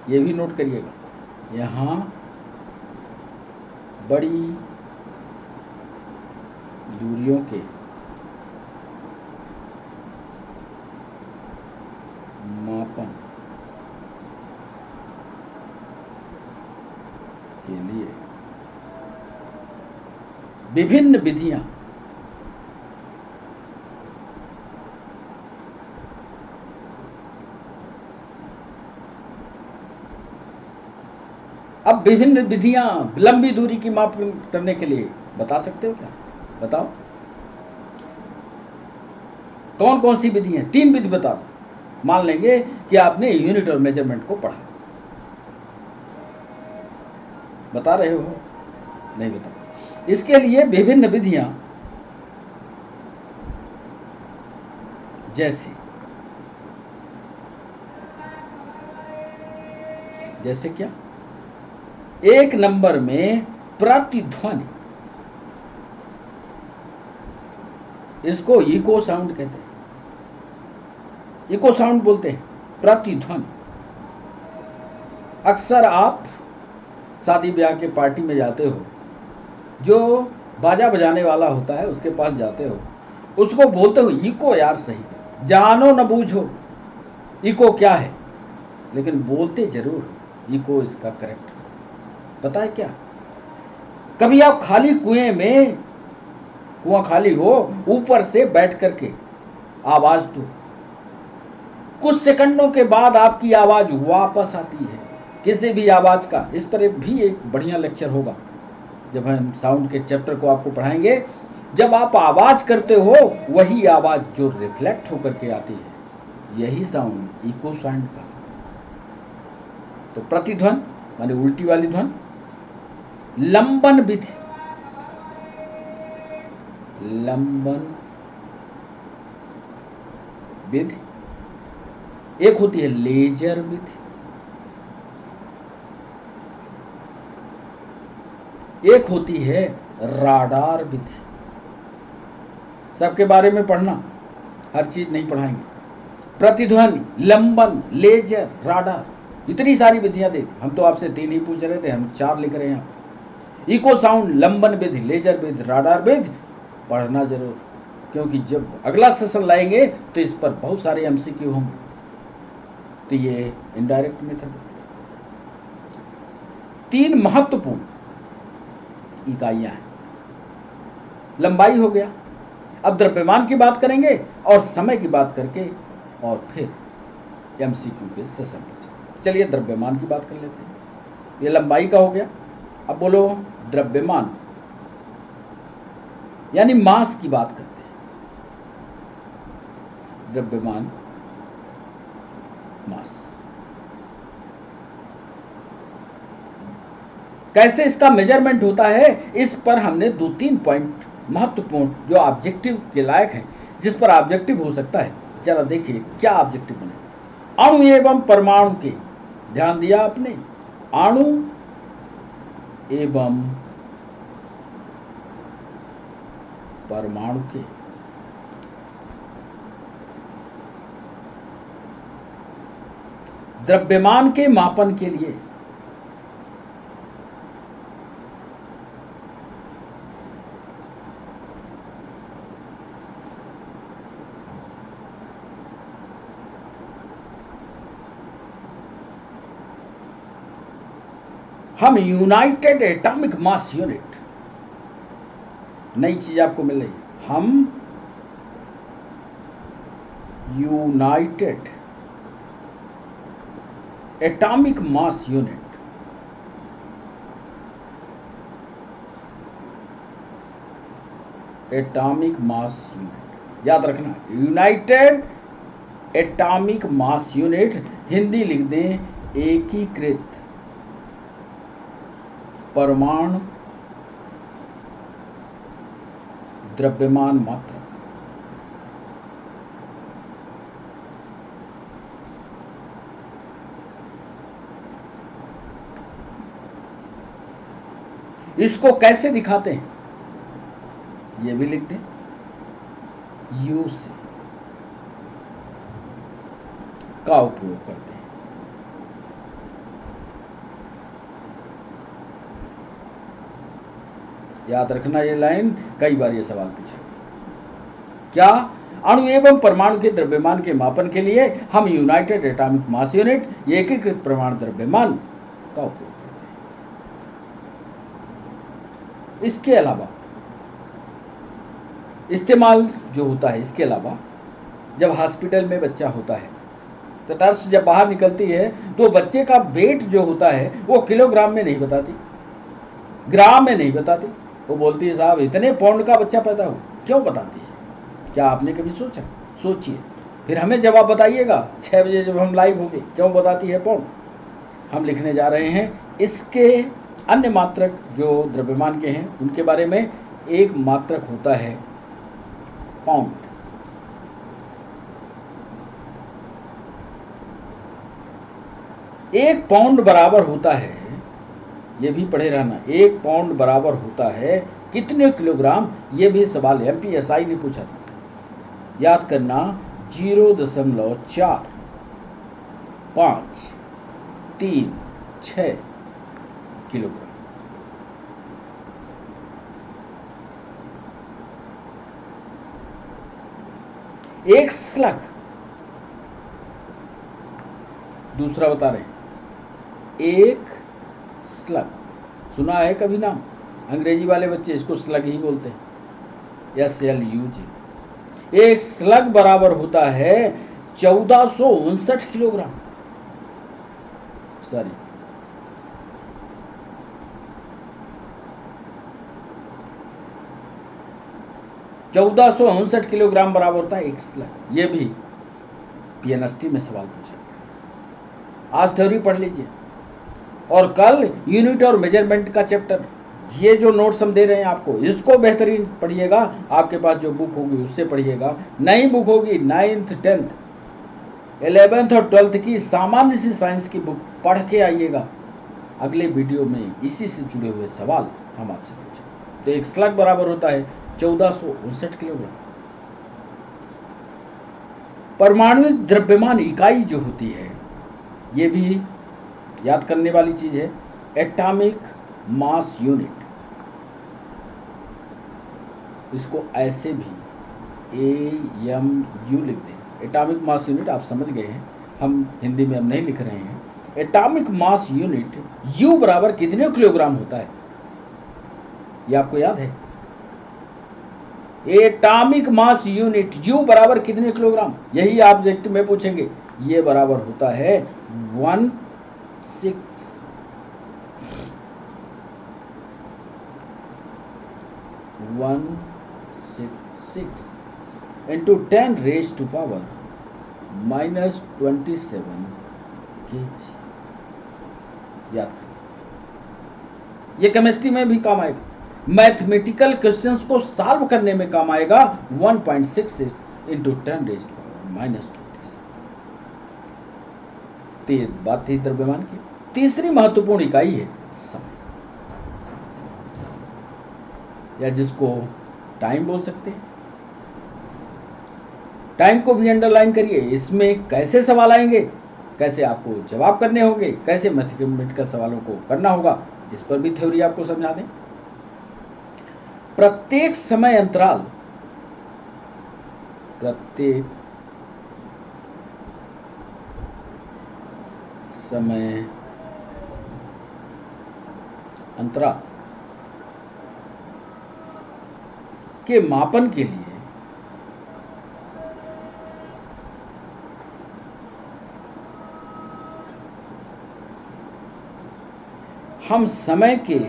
ये भी नोट करिएगा, यहां बड़ी दूरियों के मापन के लिए विभिन्न विधियां अब विभिन्न विधियां लंबी दूरी की माप करने के लिए बता सकते हो क्या, बताओ कौन कौन सी विधि है। 3 विधि बता दो। मान लेंगे कि आपने यूनिट और मेजरमेंट को पढ़ा। बता रहे हो? नहीं बता। इसके लिए विभिन्न विधियां, जैसे क्या? एक नंबर में प्रतिध्वनि, इसको इको साउंड कहते हैं, इको साउंड बोलते हैं, प्रतिध्वनि। अक्सर आप शादी ब्याह के पार्टी में जाते हो, जो बाजा बजाने वाला होता है उसके पास जाते हो, उसको बोलते हो इको यार सही, जानो न बूझो इको क्या है, लेकिन बोलते जरूर हो इको इसका करेक्ट। पता है क्या? कभी आप खाली कुएं में, कुआं खाली हो, ऊपर से बैठ करके आवाज दो, कुछ सेकंडों के बाद आपकी आवाज वापस आती है, किसी भी आवाज का। इस पर भी एक बढ़िया लेक्चर होगा जब हम साउंड के चैप्टर को आपको पढ़ाएंगे। जब आप आवाज करते हो वही आवाज जो रिफ्लेक्ट होकर के आती है, यही साउंड इको साउंड का। तो प्रतिध्वन माने उल्टी वाली ध्वन। लंबन विधि, लंबन विधि। एक होती है लेजर विधि, एक होती है राडार विधि। सबके बारे में पढ़ना, हर चीज नहीं पढ़ाएंगे। प्रतिध्वनि, लंबन, लेजर, राडार, इतनी सारी विधियां दे। हम तो आपसे 3 ही पूछ रहे थे, हम 4 लिख रहे हैं यहाँ। इको साउंड, लंबन विधि, लेजर विधि, राडार विधि पढ़ना जरूर, क्योंकि जब अगला सेशन लाएंगे तो इस पर बहुत सारे एमसीक्यू होंगे। तो ये इनडायरेक्ट मेथड। 3 महत्वपूर्ण इकाइयां हैं। लंबाई हो गया, अब द्रव्यमान की बात करेंगे और समय की बात करके और फिर एमसीक्यू के सेशन पर चलिए द्रव्यमान की बात कर लेते हैं। ये लंबाई का हो गया। अब बोलो द्रव्यमान यानी मास की बात करते हैं। द्रव्यमान, मास, कैसे इसका मेजरमेंट होता है, इस पर हमने 2-3 पॉइंट महत्वपूर्ण जो ऑब्जेक्टिव के लायक है, जिस पर ऑब्जेक्टिव हो सकता है। जरा देखिए क्या ऑब्जेक्टिव बने। अणु एवं परमाणु के, ध्यान दिया आपने, अणु एवं परमाणु के द्रव्यमान के मापन के लिए हम यूनाइटेड एटॉमिक मास यूनिट, नई चीज आपको मिल रही है, हम United atomic mass unit, atomic mass unit याद रखना, United atomic mass unit, Hindi लिख दें एकीकृत परमाणु द्रव्यमान मात्रा। इसको कैसे दिखाते हैं ये भी लिख दें, यू से का उपयोग करते हैं। याद रखना ये लाइन, कई बार ये सवाल पूछा। क्या? अणु एवं परमाणु के द्रव्यमान के मापन के लिए हम यूनाइटेड एटॉमिक मास यूनिट, एकीकृत परमाणु द्रव्यमान का उपयोग करते हैं। इसके अलावा इस्तेमाल जो होता है, इसके अलावा जब हॉस्पिटल में बच्चा होता है तो नर्स जब बाहर निकलती है तो बच्चे का वेट जो होता है वो किलोग्राम में नहीं बताती, ग्राम में नहीं बताती, वो बोलती है साहब इतने पाउंड का बच्चा पैदा हुआ। क्यों बताती है? क्या आपने कभी सोचा? सोचिए। फिर हमें जवाब बताइएगा 6 बजे जब हम लाइव होंगे, क्यों बताती है पाउंड। हम लिखने जा रहे हैं इसके अन्य मात्रक जो द्रव्यमान के हैं उनके बारे में। एक मात्रक होता है पाउंड। एक पाउंड बराबर होता है, ये भी पढ़े रहना, एक पाउंड बराबर होता है कितने किलोग्राम। ये भी सवाल एमपीएसआई ने पूछा था, याद करना 0.4536 किलोग्राम। एक स्लग, दूसरा बता रहे हैं, एक स्लग सुना है कभी नाम? अंग्रेजी वाले बच्चे इसको स्लग ही बोलते हैं, SLUG। एक स्लग बराबर होता है 1459 किलोग्राम। सॉरी, 1459 किलोग्राम बराबर होता है एक स्लग। ये भी PNST में सवाल पूछा गया। आज थ्योरी पढ़ लीजिए और कल यूनिट और मेजरमेंट का चैप्टर, ये जो नोट्स हम दे रहे हैं आपको, इसको बेहतरीन पढ़िएगा। आपके पास जो बुक होगी उससे पढ़िएगा, नई बुक होगी 9th 10th 11th और 12th की सामान्य सी साइंस की बुक पढ़ के आइएगा। अगले वीडियो में इसी से जुड़े हुए सवाल हम आपसे पूछेंगे। तो एक स्लग बराबर होता है 1459 किलोग्राम। परमाणुविक द्रव्यमान इकाई जो होती है, ये भी याद करने वाली चीज है, एटॉमिक मास यूनिट। इसको ऐसे भी AMU लिख दें, एटॉमिक मास यूनिट। आप समझ गए हैं, हम हिंदी में अब नहीं लिख रहे हैं। एटॉमिक मास यूनिट U बराबर कितने किलोग्राम होता है, ये आपको याद है? एटॉमिक मास यूनिट U बराबर कितने किलोग्राम, यही ऑब्जेक्ट में पूछेंगे। ये बराबर होता है 166 into 10 raised to power -27 kg। याद, ये केमिस्ट्री में भी काम आएगा, मैथमेटिकल क्वेश्चंस को सॉल्व करने में काम आएगा। 1.66 into 10 raised to power -27। बात थी द्रव्यमान की। तीसरी महत्वपूर्ण इकाई है समय, या जिसको टाइम बोल सकते हैं। टाइम को भी अंडरलाइन करिए। इसमें कैसे सवाल आएंगे, कैसे आपको जवाब करने होंगे, कैसे मैथमेटिकल सवालों को करना होगा, इस पर भी थ्योरी आपको समझा दें। प्रत्येक समय अंतराल के मापन के लिए हम समय के,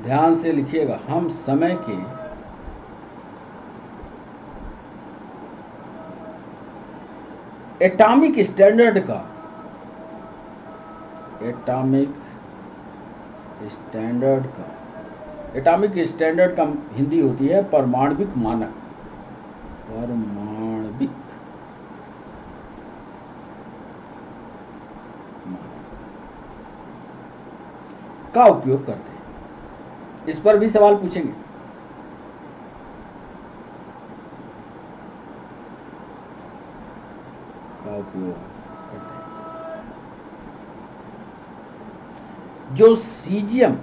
ध्यान से लिखिएगा, हम समय के एटॉमिक स्टैंडर्ड का हिंदी होती है परमाणविक मानक। का उपयोग करते हैं। इस पर भी सवाल पूछेंगे। का उपयोग करते हैं। जो सीजियम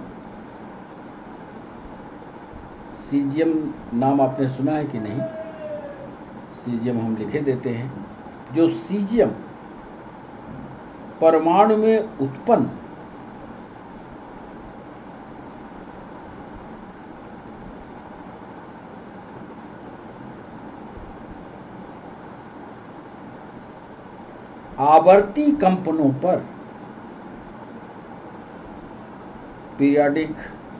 नाम आपने सुना है कि नहीं? सीजियम हम लिखे देते हैं। जो सीजियम परमाणु में उत्पन्न आवर्ती कंपनों पर, पीरियोडिक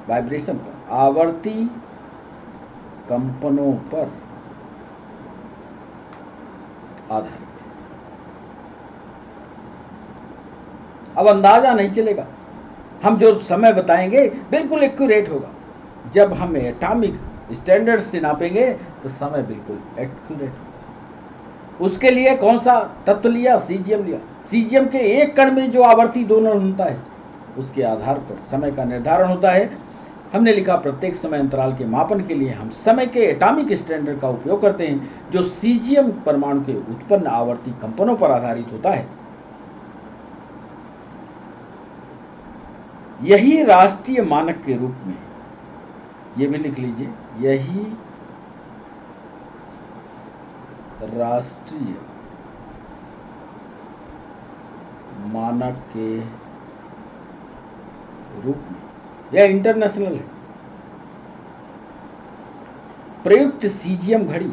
वाइब्रेशन पर, आवर्ती कंपनों पर आधारित है। अब अंदाजा नहीं चलेगा, हम जो समय बताएंगे बिल्कुल एक्यूरेट होगा। जब हम एटॉमिक स्टैंडर्ड से नापेंगे तो समय बिल्कुल एक्यूरेट होगा। उसके लिए कौन सा तत्व लिया? सीजियम लिया। सीजियम के एक कण में जो आवर्ती दोलन होता है उसके आधार पर समय का निर्धारण होता है। हमने लिखा प्रत्येक समय अंतराल के मापन के लिए हम समय के एटॉमिक स्टैंडर्ड का उपयोग करते हैं जो सीजियम परमाणु के उत्पन्न आवर्ती कंपनों पर आधारित होता है। यही राष्ट्रीय मानक के रूप में, ये भी लिख लीजिए, यही राष्ट्रीय मानक के रूप में, यह इंटरनेशनल है, प्रयुक्त सीजियम घड़ी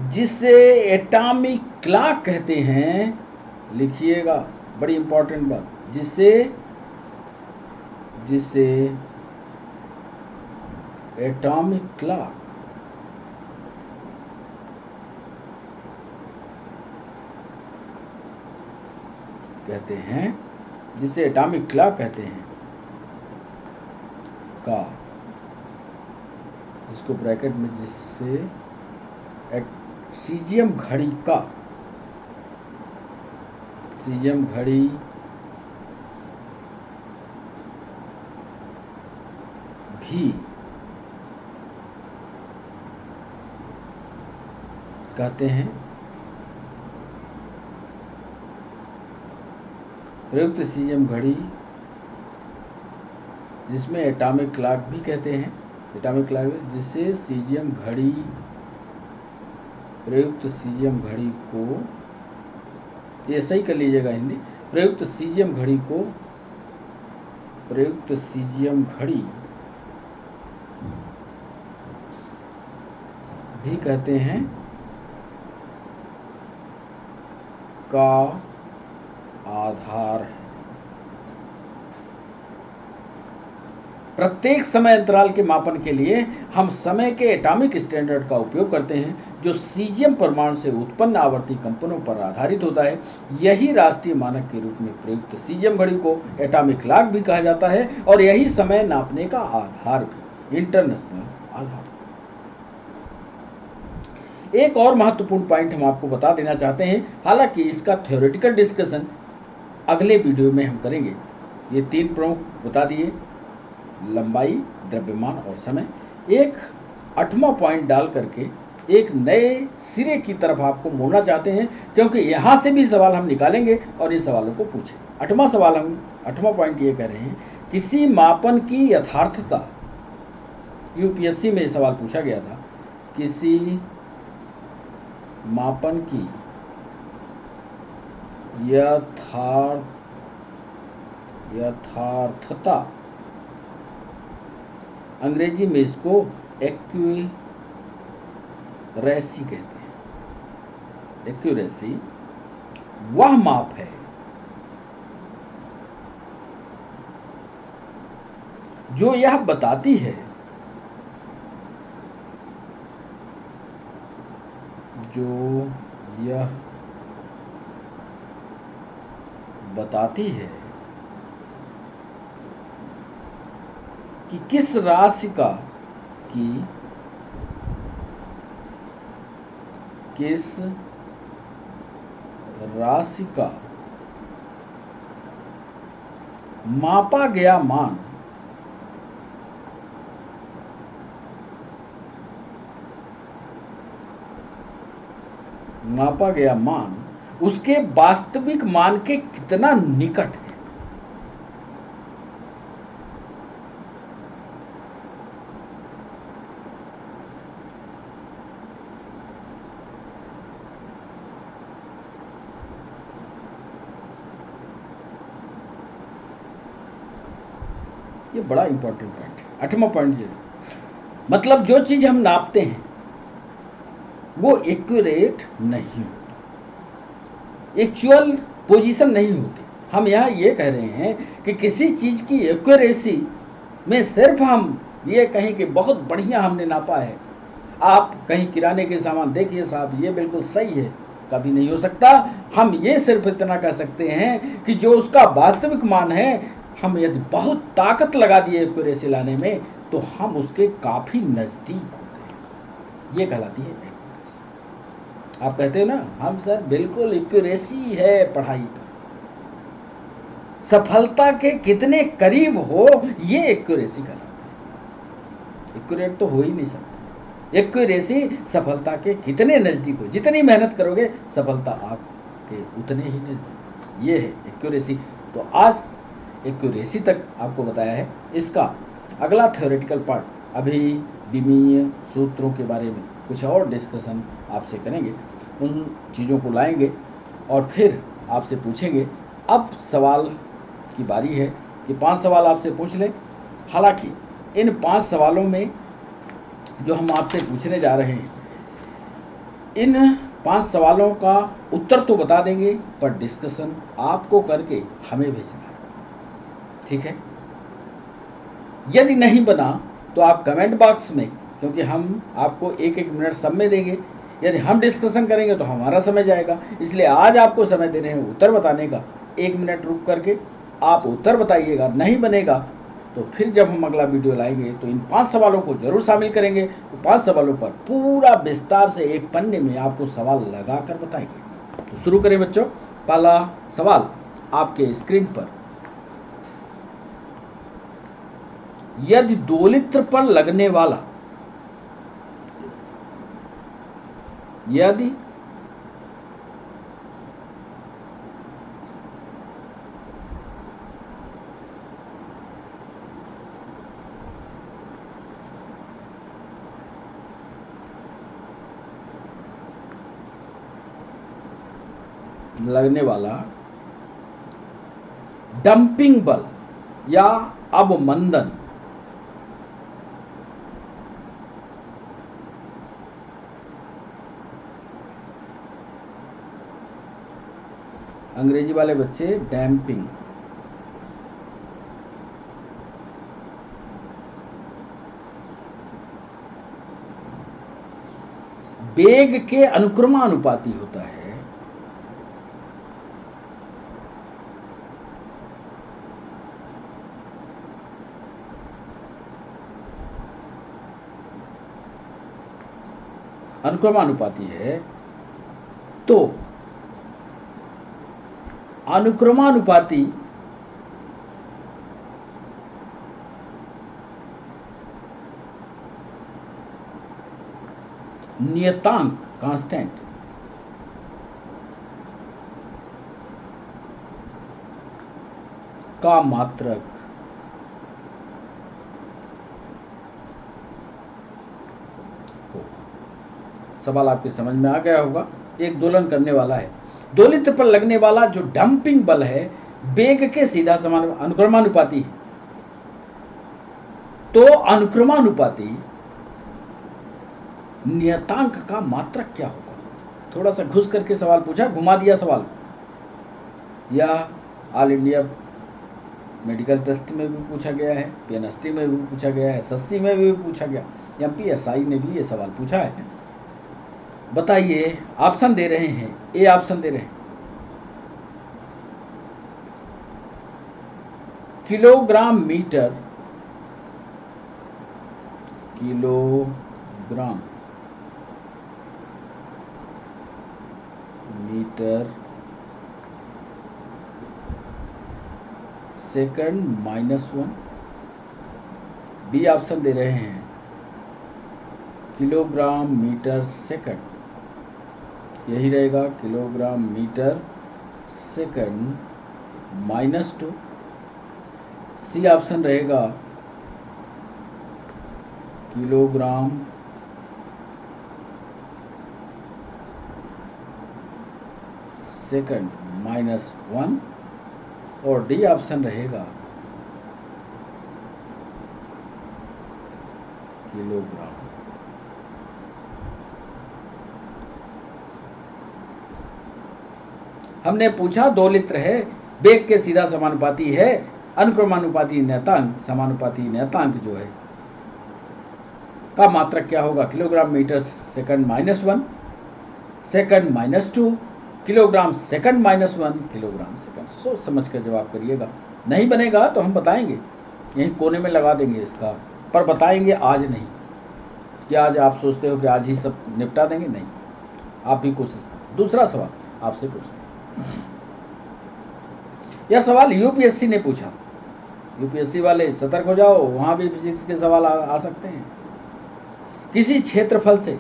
जिसे एटॉमिक क्लॉक कहते हैं, लिखिएगा, बड़ी इंपॉर्टेंट बात, जिसे एटॉमिक क्लॉक कहते हैं, जिसे एटॉमिक क्लॉक कहते हैं का, इसको ब्रैकेट में, जिससे सीजियम घड़ी का, सीजियम घड़ी भी कहते हैं, प्रयुक्त सीजियम घड़ी जिसमें एटॉमिक क्लॉक भी कहते हैं, एटॉमिक क्लॉक, जिसे सीजियम घड़ी, प्रयुक्त सीजियम घड़ी को, ये सही कर लीजिएगा हिंदी, प्रयुक्त सीजियम घड़ी को, प्रयुक्त सीजियम घड़ी भी कहते हैं का आधार है। प्रत्येक समय अंतराल के मापन के लिए हम समय के एटॉमिक स्टैंडर्ड का उपयोग करते हैं जो सीजियम परमाणु से उत्पन्न आवर्ती कंपनों पर आधारित होता है। यही राष्ट्रीय मानक के रूप में प्रयुक्त सीजियम घड़ी को एटॉमिक क्लॉक भी कहा जाता है और यही समय नापने का आधार भी, इंटरनेशनल आधार। एक और महत्वपूर्ण पॉइंट हम आपको बता देना चाहते हैं, हालांकि इसका थ्योरेटिकल डिस्कशन अगले वीडियो में हम करेंगे। ये तीन प्रमुख बता दिए, लंबाई, द्रव्यमान और समय। एक 8वां पॉइंट डाल करके एक नए सिरे की तरफ आपको मोड़ना चाहते हैं, क्योंकि यहाँ से भी सवाल हम निकालेंगे और इन सवालों को पूछें। 8वां पॉइंट ये कह रहे हैं, किसी मापन की यथार्थता, यूपीएससी में सवाल पूछा गया था, किसी मापन की यथार्थता, अंग्रेजी में इसको एक्यूरेसी कहते हैं। एक्यूरेसी वह माप है जो यह बताती है कि किस राशि का मापा गया मान उसके वास्तविक मान के कितना निकट है। ये बड़ा इंपॉर्टेंट पॉइंट है। 8वां पॉइंट ये, मतलब जो चीज हम नापते हैं वो एक्यूरेट नहीं होती, एक्चुअल पोजीशन नहीं होती, हम यहाँ ये कह रहे हैं कि किसी चीज़ की एक्यूरेसी में सिर्फ हम ये कहें कि बहुत बढ़िया हमने नापा है, आप कहीं किराने के सामान देखिए साहब ये बिल्कुल सही है, कभी नहीं हो सकता। हम ये सिर्फ इतना कह सकते हैं कि जो उसका वास्तविक मान है, हम यदि बहुत ताकत लगा दिए एक्यूरेसी लाने में तो हम उसके काफ़ी नज़दीक होते हैं, ये कहलाती है एक्यूरेसी। आप कहते हो ना हम सर बिल्कुल एक्यूरेसी है पढ़ाई पर, सफलता के कितने करीब हो ये एक्यूरेसी कहलाती है। एक्यूरेट तो हो ही नहीं सकता, एक्यूरेसी सफलता के कितने नज़दीक हो, जितनी मेहनत करोगे सफलता आपके उतने ही नज़दीक, ये है एक्यूरेसी। तो आज एक्यूरेसी तक आपको बताया है। इसका अगला थ्योरेटिकल पार्ट अभी विमीय सूत्रों के बारे में कुछ और डिस्कशन आपसे करेंगे, उन चीज़ों को लाएंगे और फिर आपसे पूछेंगे। अब सवाल की बारी है कि 5 सवाल आपसे पूछ लें। हालांकि इन 5 सवालों में जो हम आपसे पूछने जा रहे हैं, इन 5 सवालों का उत्तर तो बता देंगे पर डिस्कशन आपको करके हमें भेजना है, ठीक है। यदि नहीं बना तो आप कमेंट बॉक्स में, क्योंकि हम आपको 1-1 मिनट सब में देंगे, यदि हम डिस्कशन करेंगे तो हमारा समय जाएगा, इसलिए आज आपको समय दे रहे हैं उत्तर बताने का। 1 मिनट रुक करके आप उत्तर बताइएगा, नहीं बनेगा तो फिर जब हम अगला वीडियो लाएंगे तो इन 5 सवालों को जरूर शामिल करेंगे। तो 5 सवालों पर पूरा विस्तार से एक पन्ने में आपको सवाल लगा कर बताएंगे। तो शुरू करें बच्चों। पहला सवाल आपके स्क्रीन पर, यदि 2 लित्र पर लगने वाला, यदि लगने वाला डंपिंग बल या अवमंदन अंग्रेजी वाले बच्चे डैम्पिंग, वेग के अनुक्रमानुपाती होता है। अनुक्रमानुपाती है तो अनुक्रमानुपाती नियतांक कांस्टेंट का मात्रक हो। सवाल आपके समझ में आ गया होगा। एक दोलन करने वाला है, 2 लित्र पर लगने वाला जो डंपिंग बल है वेग के सीधा समान अनुक्रमानुपाती है। तो अनुक्रमानुपाती नियतांक का मात्रक क्या होगा? थोड़ा सा घुस करके सवाल पूछा, घुमा दिया सवाल। यह ऑल इंडिया मेडिकल टेस्ट में भी पूछा गया है, पीएनएसटी में भी पूछा गया है, एसएससी में भी पूछा गया, एमपीएसआई ने भी ये सवाल पूछा है। बताइए, ऑप्शन दे रहे हैं। ए ऑप्शन दे रहे हैं kilogram metre, kilogram metre second -1। B option दे रहे हैं किलोग्राम मीटर सेकंड, यही रहेगा kilogram metre second -2। C option रहेगा किलोग्राम सेकंड -1 और डी ऑप्शन रहेगा किलोग्राम। हमने पूछा 2 लित्र है, वेग के सीधा समानुपाती है अनुक्रमानुपाती नियतांक, समानुपाती नियतांक जो है का मात्रक क्या होगा, kilogram metre second -1, second -2, kilogram second -1, kilogram second. सोच समझ कर जवाब करिएगा। नहीं बनेगा तो हम बताएंगे, यहीं कोने में लगा देंगे इसका, पर बताएंगे आज नहीं। क्या आज आप सोचते हो कि आज ही सब निपटा देंगे? नहीं, आप भी कोशिश करें। दूसरा सवाल आपसे पूछते हैं, यह सवाल यूपीएससी ने पूछा। यूपीएससी वाले सतर्क हो जाओ, वहां भी फिजिक्स के सवाल आ सकते हैं। किसी क्षेत्रफल से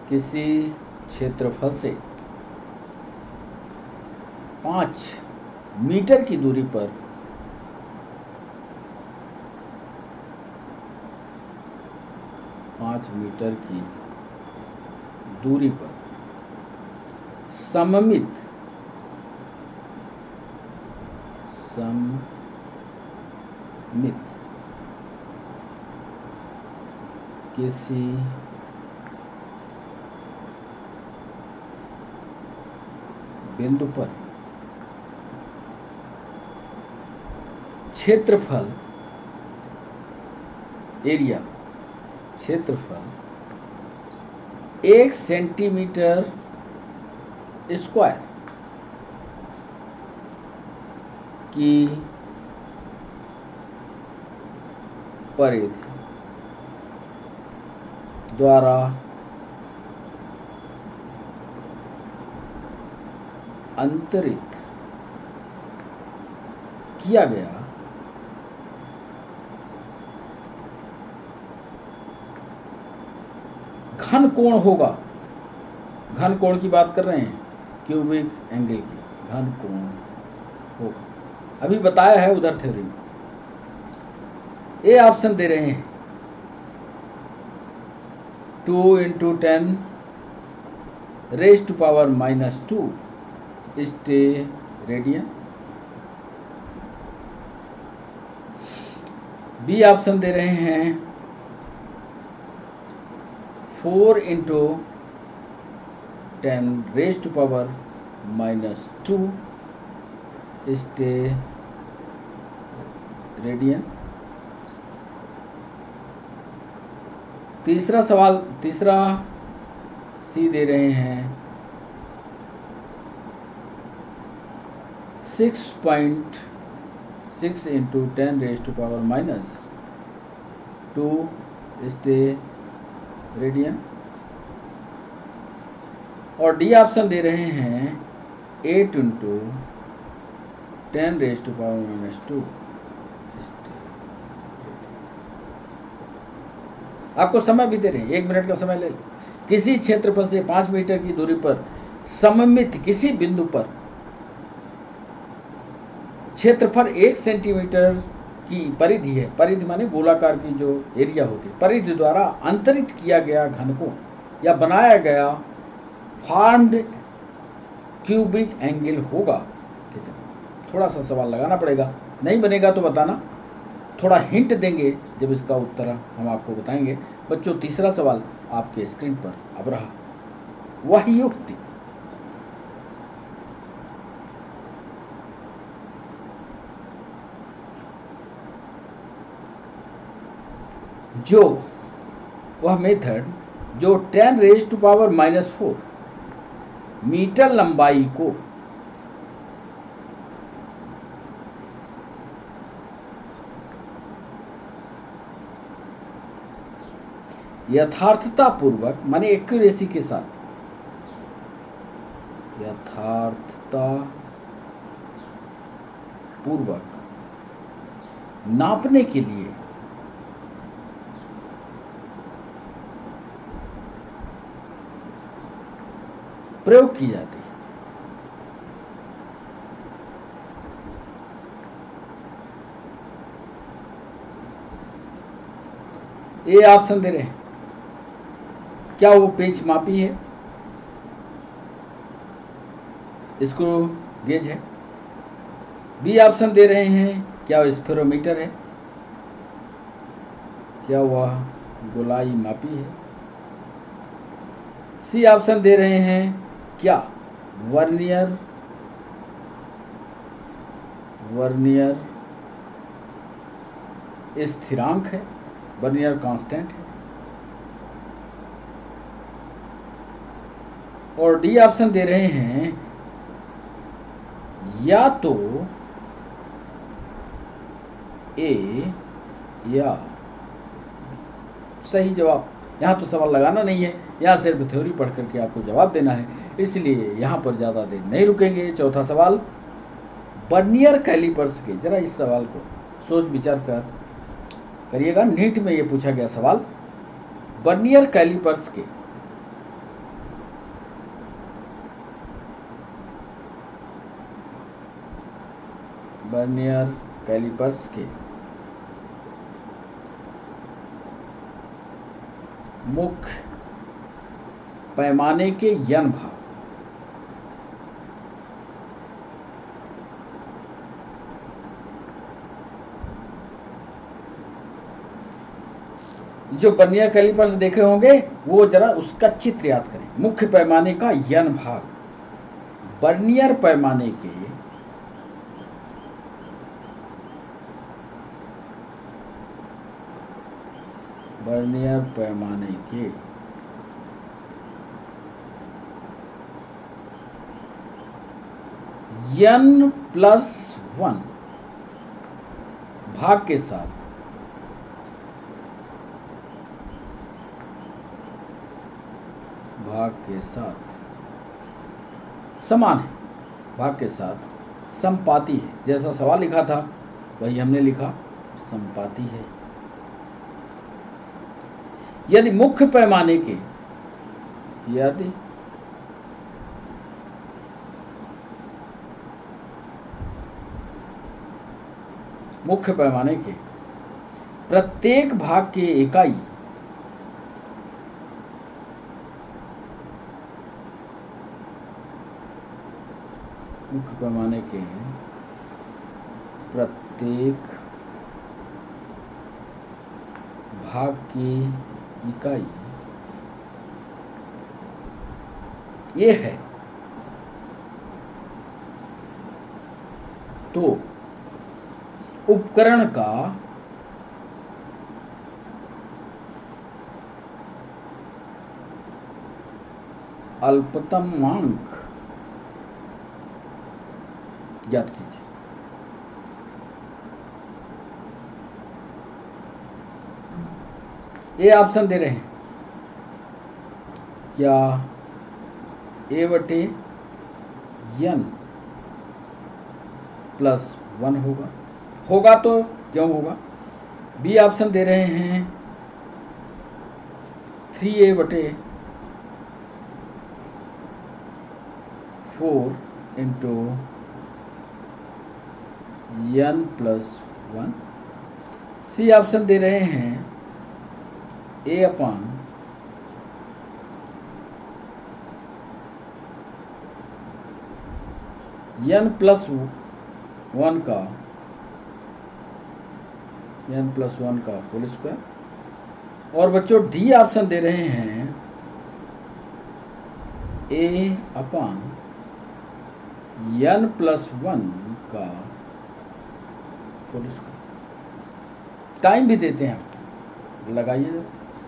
किसी क्षेत्रफल से 5 मीटर की दूरी पर सममित किसी बिंदु पर क्षेत्रफल 1 सेंटीमीटर स्क्वायर की परिधि द्वारा अंतरित किया गया घन कोण होगा। घन कोण की बात कर रहे हैं, क्यूबिक एंगल की घन कोण होगा। अभी बताया है उधर थ्योरी में। ए ऑप्शन दे रहे हैं 2 × 10⁻⁻² स्टे रेडियन। बी ऑप्शन दे रहे हैं 4 × 10⁻⁻² स्टे रेडियन। तीसरा सी दे रहे हैं 6.6 × 10⁻⁻² स्टे रेडियन। और डी ऑप्शन दे रहे हैं 8 × 10⁻⁻² आपको समय भी दे रहे हैं, 1 मिनट का समय ले लो। किसी क्षेत्रफल से 5 मीटर की दूरी पर सममित किसी बिंदु पर क्षेत्रफल 1 सेंटीमीटर की परिधि है। परिधि माने गोलाकार की जो एरिया होती है, परिधि द्वारा अंतरित किया गया घनकोण या बनाया गया फॉर्म्ड क्यूबिक एंगल होगा कितना। थोड़ा सा सवाल लगाना पड़ेगा, नहीं बनेगा तो बताना, थोड़ा हिंट देंगे जब इसका उत्तर हम आपको बताएंगे। बच्चों, तीसरा सवाल आपके स्क्रीन पर अब रहा, वह युक्ति जो वह मेथड जो 10⁻⁻⁴ मीटर लंबाई को यथार्थता पूर्वक माने एक्यूरेसी के साथ यथार्थता पूर्वक नापने के लिए प्रयोग की जाती है। ये ऑप्शन दे रहे हैं, क्या वो पेच मापी है, स्क्रू गेज है। बी ऑप्शन दे रहे हैं, क्या वो स्फेरोमीटर है, क्या वह गोलाई मापी है। सी ऑप्शन दे रहे हैं क्या वर्नियर स्थिरांक है, वर्नियर कांस्टेंट है। और डी ऑप्शन दे रहे हैं या तो ए या सही जवाब। यहाँ तो सवाल लगाना नहीं है, यहाँ सिर्फ थ्योरी पढ़ करके आपको जवाब देना है, इसलिए यहाँ पर ज़्यादा देर नहीं रुकेंगे। चौथा सवाल, वर्नियर कैलिपर्स के, जरा इस सवाल को सोच विचार करिएगा, नीट में ये पूछा गया सवाल। वर्नियर कैलिपर्स के मुख्य पैमाने के यन भाग जो वर्नियर कैलिपर्स देखे होंगे वो जरा उसका चित्र याद करें। मुख्य पैमाने का यन भाग, वर्नियर पैमाने के n+1 भाग के साथ समान है, भाग के साथ समपाती है। जैसा सवाल लिखा था वही हमने लिखा, समपाती है। यदि मुख्य पैमाने के प्रत्येक भाग के इकाई ये है, तो उपकरण का अल्पतमांक याद कीजिए। ये ऑप्शन दे रहे हैं क्या a/n+1 होगा तो क्यों होगा। बी ऑप्शन दे रहे हैं 3a/4 × n+1। सी ऑप्शन दे रहे हैं a/n+1 का होल स्क्वायर। और बच्चों डी ऑप्शन दे रहे हैं a/n+1 का होल स्क्वायर। टाइम भी देते हैं आपको, लगाइए,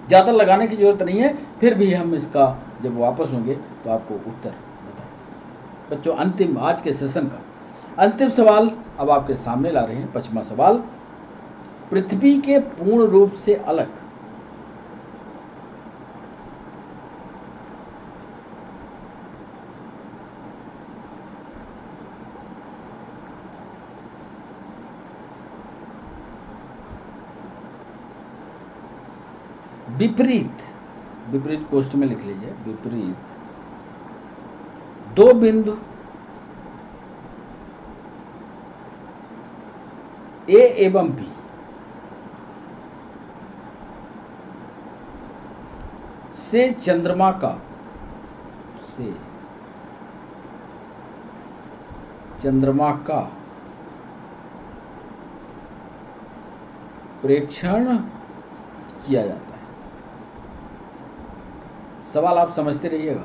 ज़्यादा लगाने की जरूरत नहीं है, फिर भी हम इसका जब वापस होंगे तो आपको उत्तर बताएं। बच्चों अंतिम, आज के सेशन का अंतिम सवाल अब आपके सामने ला रहे हैं। 5वां सवाल, पृथ्वी के पूर्ण रूप से अलग विपरीत कोष्ठ में लिख लीजिए, विपरीत दो बिंदु ए एवं बी से चंद्रमा का प्रेक्षण किया जाता है। सवाल आप समझते रहिएगा।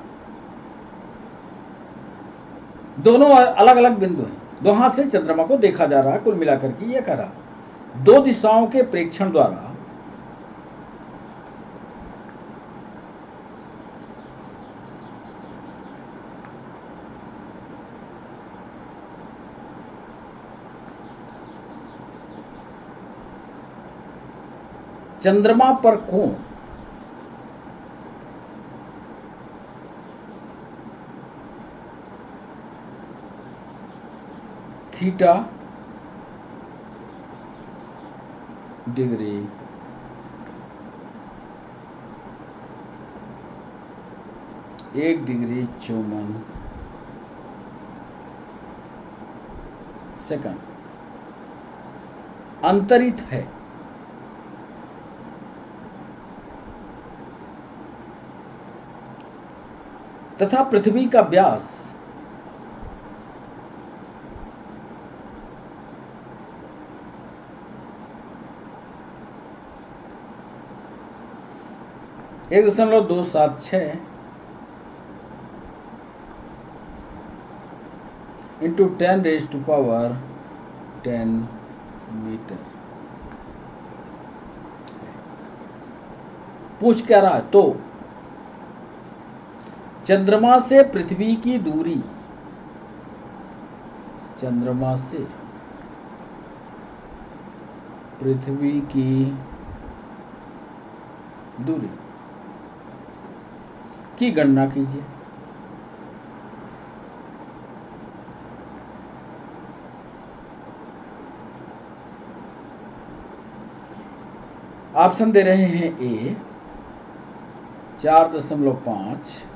दोनों अलग अलग बिंदु हैं, दो हाथ से चंद्रमा को देखा जा रहा है। कुल मिलाकर के ये कह रहा, दो दिशाओं के प्रेक्षण द्वारा चंद्रमा पर कोण थीटा डिग्री एक डिग्री 54 सेकंड अंतरित है। तथा पृथ्वी का व्यास एक 1.276 इंटू 10⁻10 मीटर। पूछ क्या रहा है? तो चंद्रमा से पृथ्वी की दूरी, चंद्रमा से पृथ्वी की दूरी की गणना कीजिए। ऑप्शन दे रहे हैं ए 4.5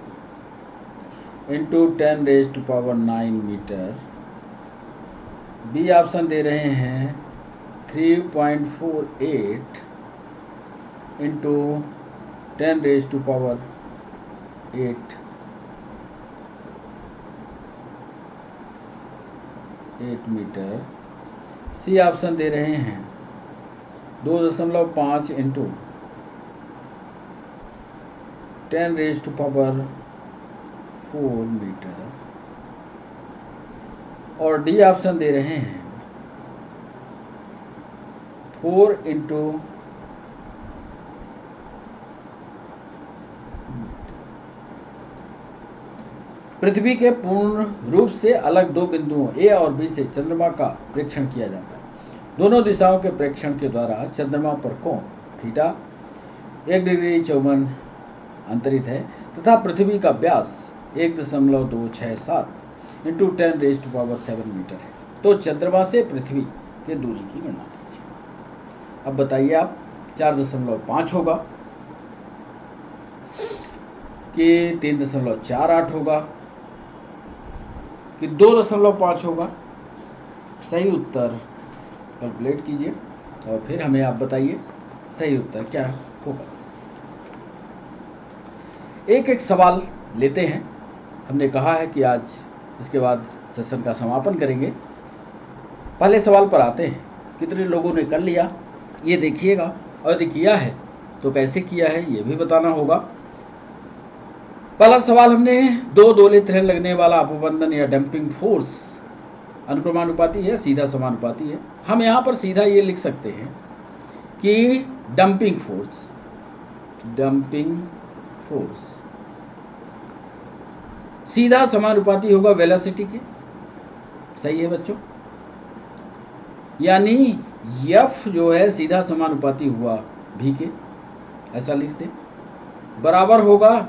इंटू 10⁻9 मीटर, बी ऑप्शन दे रहे हैं 3.48 इंटू 10⁻8 मीटर, सी ऑप्शन दे रहे हैं 2.5 इंटू 10⁻4 मीटर, और डी ऑप्शन दे रहे हैं 4 इंटू पृथ्वी के पूर्ण रूप से अलग दो बिंदुओं ए और बी से चंद्रमा का प्रेक्षण किया जाता है। दोनों दिशाओं के प्रेक्षण के द्वारा चंद्रमा पर कोण थीटा 1 डिग्री 54 अंतरित है तथा पृथ्वी का व्यास 1.267 इंटू 10⁻7 मीटर है। तो चंद्रमा से पृथ्वी के दूरी की गणना कीजिए। अब बताइए आप 4.5 होगा कि 3.48 होगा कि 2.5 होगा? सही उत्तर कैलकुलेट कीजिए और फिर हमें आप बताइए सही उत्तर क्या होगा। एक एक सवाल लेते हैं। हमने कहा है कि आज इसके बाद सेशन का समापन करेंगे। पहले सवाल पर आते हैं। कितने लोगों ने कर लिया ये देखिएगा, और यदि किया है तो कैसे किया है ये भी बताना होगा। पहला सवाल हमने दो दोहरे तरह लगने वाला अपबंधन या डंपिंग फोर्स अनुक्रमानुपाती है, सीधा समानुपाती है। हम यहाँ पर सीधा ये लिख सकते हैं कि डंपिंग फोर्स सीधा समानुपाती होगा वेलोसिटी के। सही है बच्चों, यानी F जो है सीधा समानुपाती हुआ V के, ऐसा लिख दें। बराबर होगा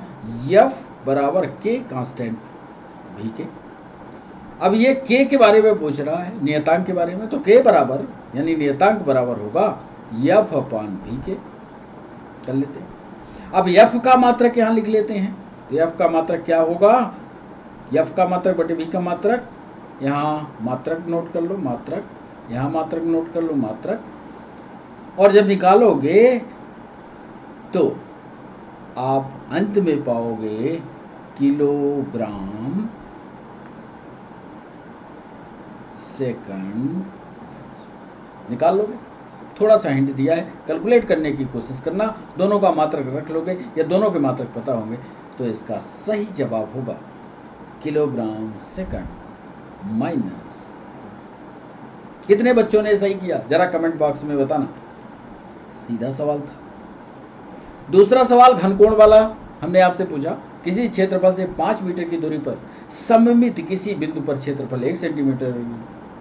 F बराबर K कांस्टेंट V के। अब ये K के बारे में पूछ रहा है, नियतांक के बारे में, तो K बराबर यानी नियतांक बराबर होगा F अपान V के। कर लेते हैं। अब F का मात्रक यहाँ लिख लेते हैं। तो F का मात्रक क्या होगा? F का मात्रक बटे V का मात्रक। यहाँ मात्रक नोट कर लो, मात्रक, यहाँ मात्रक नोट कर लो, मात्रक। और जब निकालोगे तो आप अंत में पाओगे किलोग्राम सेकंड। निकाल लोगे। थोड़ा सा हिंट दिया है, कैलकुलेट करने की कोशिश करना। दोनों का मात्रक रख लोगे या दोनों के मात्रक पता होंगे तो इसका सही जवाब होगा किलोग्राम सेकंड माइनस। कितने बच्चों ने सही किया जरा कमेंट बॉक्स में बताना। सीधा सवाल था। दूसरा सवाल घनकोण वाला हमने आपसे पूछा, किसी क्षेत्रफल से 5 मीटर की दूरी पर सममित किसी बिंदु पर क्षेत्रफल 1 सेंटीमीटर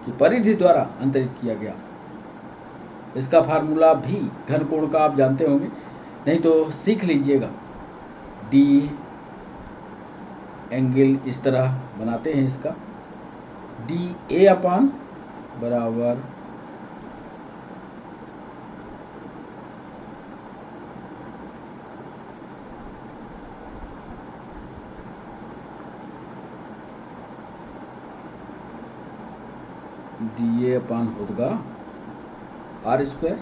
की परिधि द्वारा अंतरित किया गया। इसका फार्मूला भी घनकोण का आप जानते होंगे, नहीं तो सीख लीजिएगा। डी एंगल इस तरह बनाते हैं इसका, डी ए अपान बराबर डी ए अपान होगा आर स्क्वायर।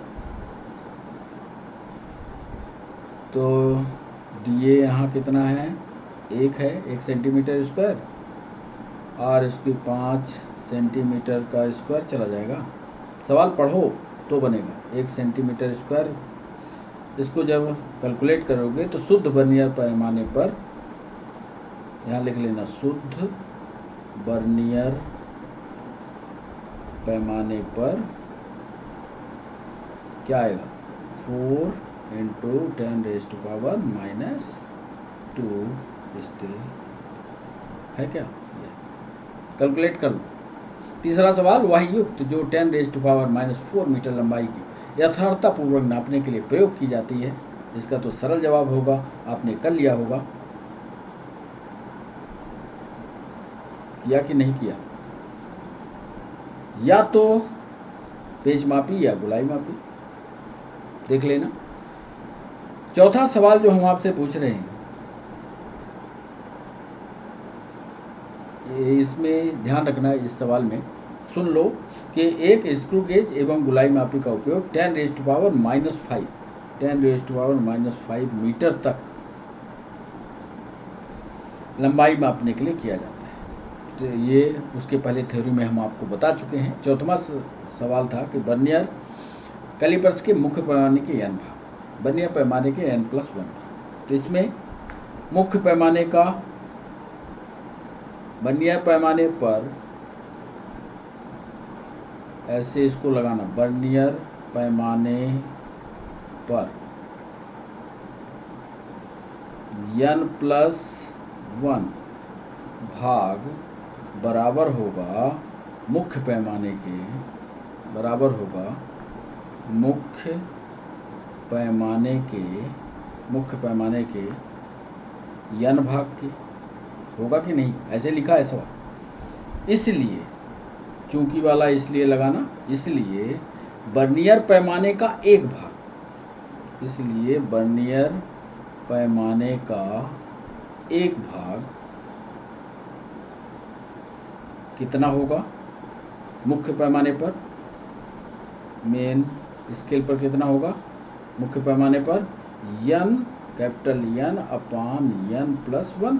तो डी ए यहाँ कितना है, 1 है, 1 सेंटीमीटर स्क्वायर, और इसकी 5 सेंटीमीटर का स्क्वायर चला जाएगा। सवाल पढ़ो तो बनेगा 1 सेंटीमीटर स्क्वायर। इसको जब कैलकुलेट करोगे तो शुद्ध वर्नियर पैमाने पर, यहाँ लिख लेना, शुद्ध वर्नियर पैमाने पर क्या आएगा, 4 × 10⁻⁻2 स्टिल है क्या, कैलकुलेट कर लो। तीसरा सवाल वही युक्त जो 10⁻⁻4 मीटर लंबाई की यथार्थतापूर्वक नापने के लिए प्रयोग की जाती है। इसका तो सरल जवाब होगा, आपने कर लिया होगा। किया कि नहीं किया, या तो पेज मापी या गोलाई मापी, देख लेना। चौथा सवाल जो हम आपसे पूछ रहे हैं, इसमें ध्यान रखना है, इस सवाल में सुन लो कि एक स्क्रू गेज एवं गुलाई मापी का उपयोग 10⁻⁻5 मीटर तक लंबाई मापने के लिए किया जाता है। तो ये उसके पहले थ्योरी में हम आपको बता चुके हैं। चौथा सवाल था कि वर्नियर कैलिपर्स के मुख्य पैमाने के n भाग, वर्नियर पैमाने के n+1। तो इसमें मुख्य पैमाने का, वर्नियर पैमाने पर ऐसे इसको लगाना, वर्नियर पैमाने पर n+1 भाग बराबर होगा मुख्य पैमाने के, बराबर होगा मुख्य पैमाने के n भाग के। होगा कि नहीं, ऐसे लिखा है सवाल। इसलिए चूंकि वाला इसलिए लगाना, इसलिए वर्नियर पैमाने का एक भाग, इसलिए वर्नियर पैमाने का एक भाग कितना होगा मुख्य पैमाने पर, मेन स्केल पर कितना होगा मुख्य पैमाने पर, n, कैपिटल N अपान n+1।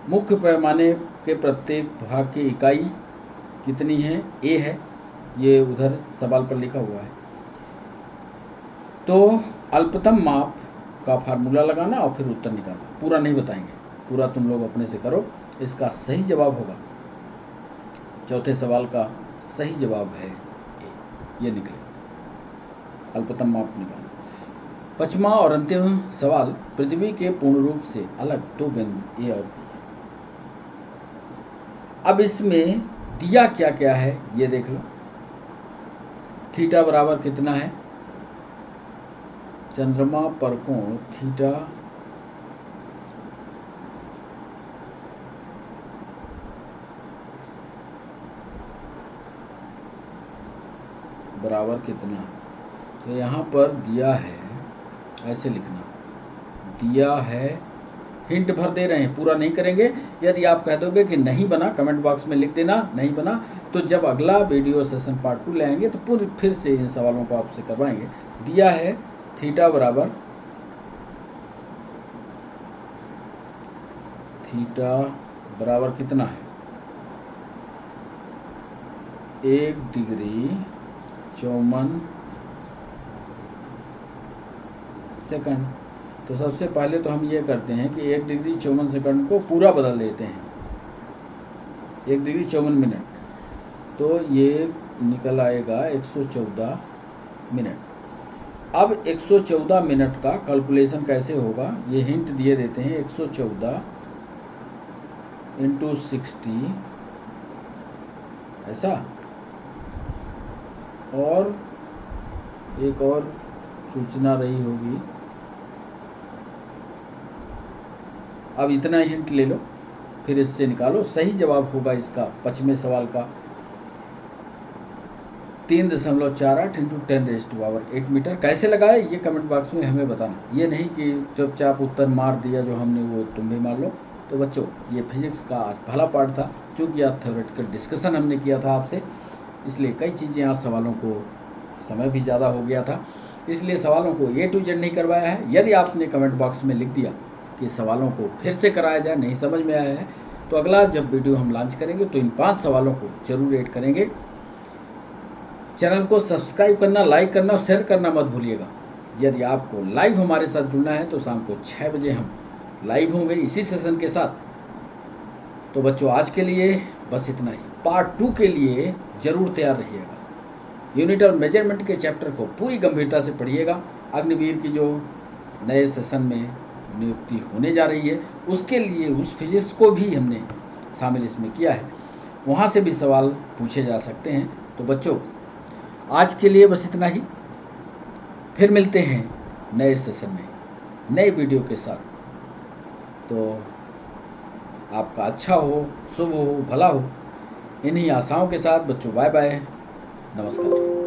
मुख्य पैमाने के प्रत्येक भाग की इकाई कितनी है, a है, ये उधर सवाल पर लिखा हुआ है। तो अल्पतम माप का फार्मूला लगाना और फिर उत्तर निकालना। पूरा नहीं बताएंगे, पूरा तुम लोग अपने से करो। इसका सही जवाब होगा, चौथे सवाल का सही जवाब है ये निकले, अल्पतम माप निकालना। पांचवा और अंतिम सवाल, पृथ्वी के पूर्ण रूप से अलग दो बिंदु ए और बी। अब इसमें दिया क्या क्या है ये देख लो। थीटा बराबर कितना है, चंद्रमा पर कोण थीटा बराबर कितना, तो यहाँ पर दिया है, ऐसे लिखना, दिया है, हिंट भर दे रहे हैं, पूरा नहीं करेंगे। यदि आप कह दोगे कि नहीं बना, कमेंट बॉक्स में लिख देना नहीं बना, तो जब अगला वीडियो सेशन पार्ट 2 ले आएंगे तो पूरी फिर से इन सवालों को आपसे करवाएंगे। दिया है थीटा बराबर कितना है, 1 डिग्री 54 सेकंड। तो सबसे पहले तो हम ये करते हैं कि 1 डिग्री 54 सेकंड को पूरा बदल देते हैं, 1 डिग्री 54 मिनट, तो ये निकल आएगा 114 मिनट। अब 114 मिनट का कैलकुलेशन कैसे होगा, ये हिंट दिए देते हैं। 114 इंटू 60 ऐसा, और एक और सूचना रही होगी, अब इतना हिंट ले लो, फिर इससे निकालो। सही जवाब होगा इसका 5वें सवाल का 3.48 इंटू 10⁻8 मीटर। कैसे लगाए ये कमेंट बॉक्स में हमें बताना, ये नहीं कि चुपचाप उत्तर मार दिया जो हमने वो तुम भी मार लो। तो बच्चों, ये फिजिक्स का आज पहला पार्ट था, चूँकि आज थ्योरेटिकल डिस्कशन हमने किया था आपसे, इसलिए कई चीज़ें आज सवालों को समय भी ज़्यादा हो गया था, इसलिए सवालों को A to Z नहीं करवाया है। यदि आपने कमेंट बॉक्स में लिख दिया कि सवालों को फिर से कराया जाए, नहीं समझ में आया है, तो अगला जब वीडियो हम लॉन्च करेंगे तो इन 5 सवालों को जरूर ऐड करेंगे। चैनल को सब्सक्राइब करना, लाइक करना और शेयर करना मत भूलिएगा। यदि आपको लाइव हमारे साथ जुड़ना है तो शाम को 6 बजे हम लाइव होंगे इसी सेशन के साथ। तो बच्चों, आज के लिए बस इतना ही। पार्ट 2 के लिए ज़रूर तैयार रहिएगा। यूनिट और मेजरमेंट के चैप्टर को पूरी गंभीरता से पढ़िएगा। अग्निवीर की जो नए सेशन में नियुक्ति होने जा रही है, उसके लिए उस फिजिक्स को भी हमने शामिल इसमें किया है, वहाँ से भी सवाल पूछे जा सकते हैं। तो बच्चों, आज के लिए बस इतना ही, फिर मिलते हैं नए सेशन में नए वीडियो के साथ। तो आपका अच्छा हो, शुभ हो, भला हो, इन्हीं आशाओं के साथ बच्चों, बाय बाय, नमस्कार।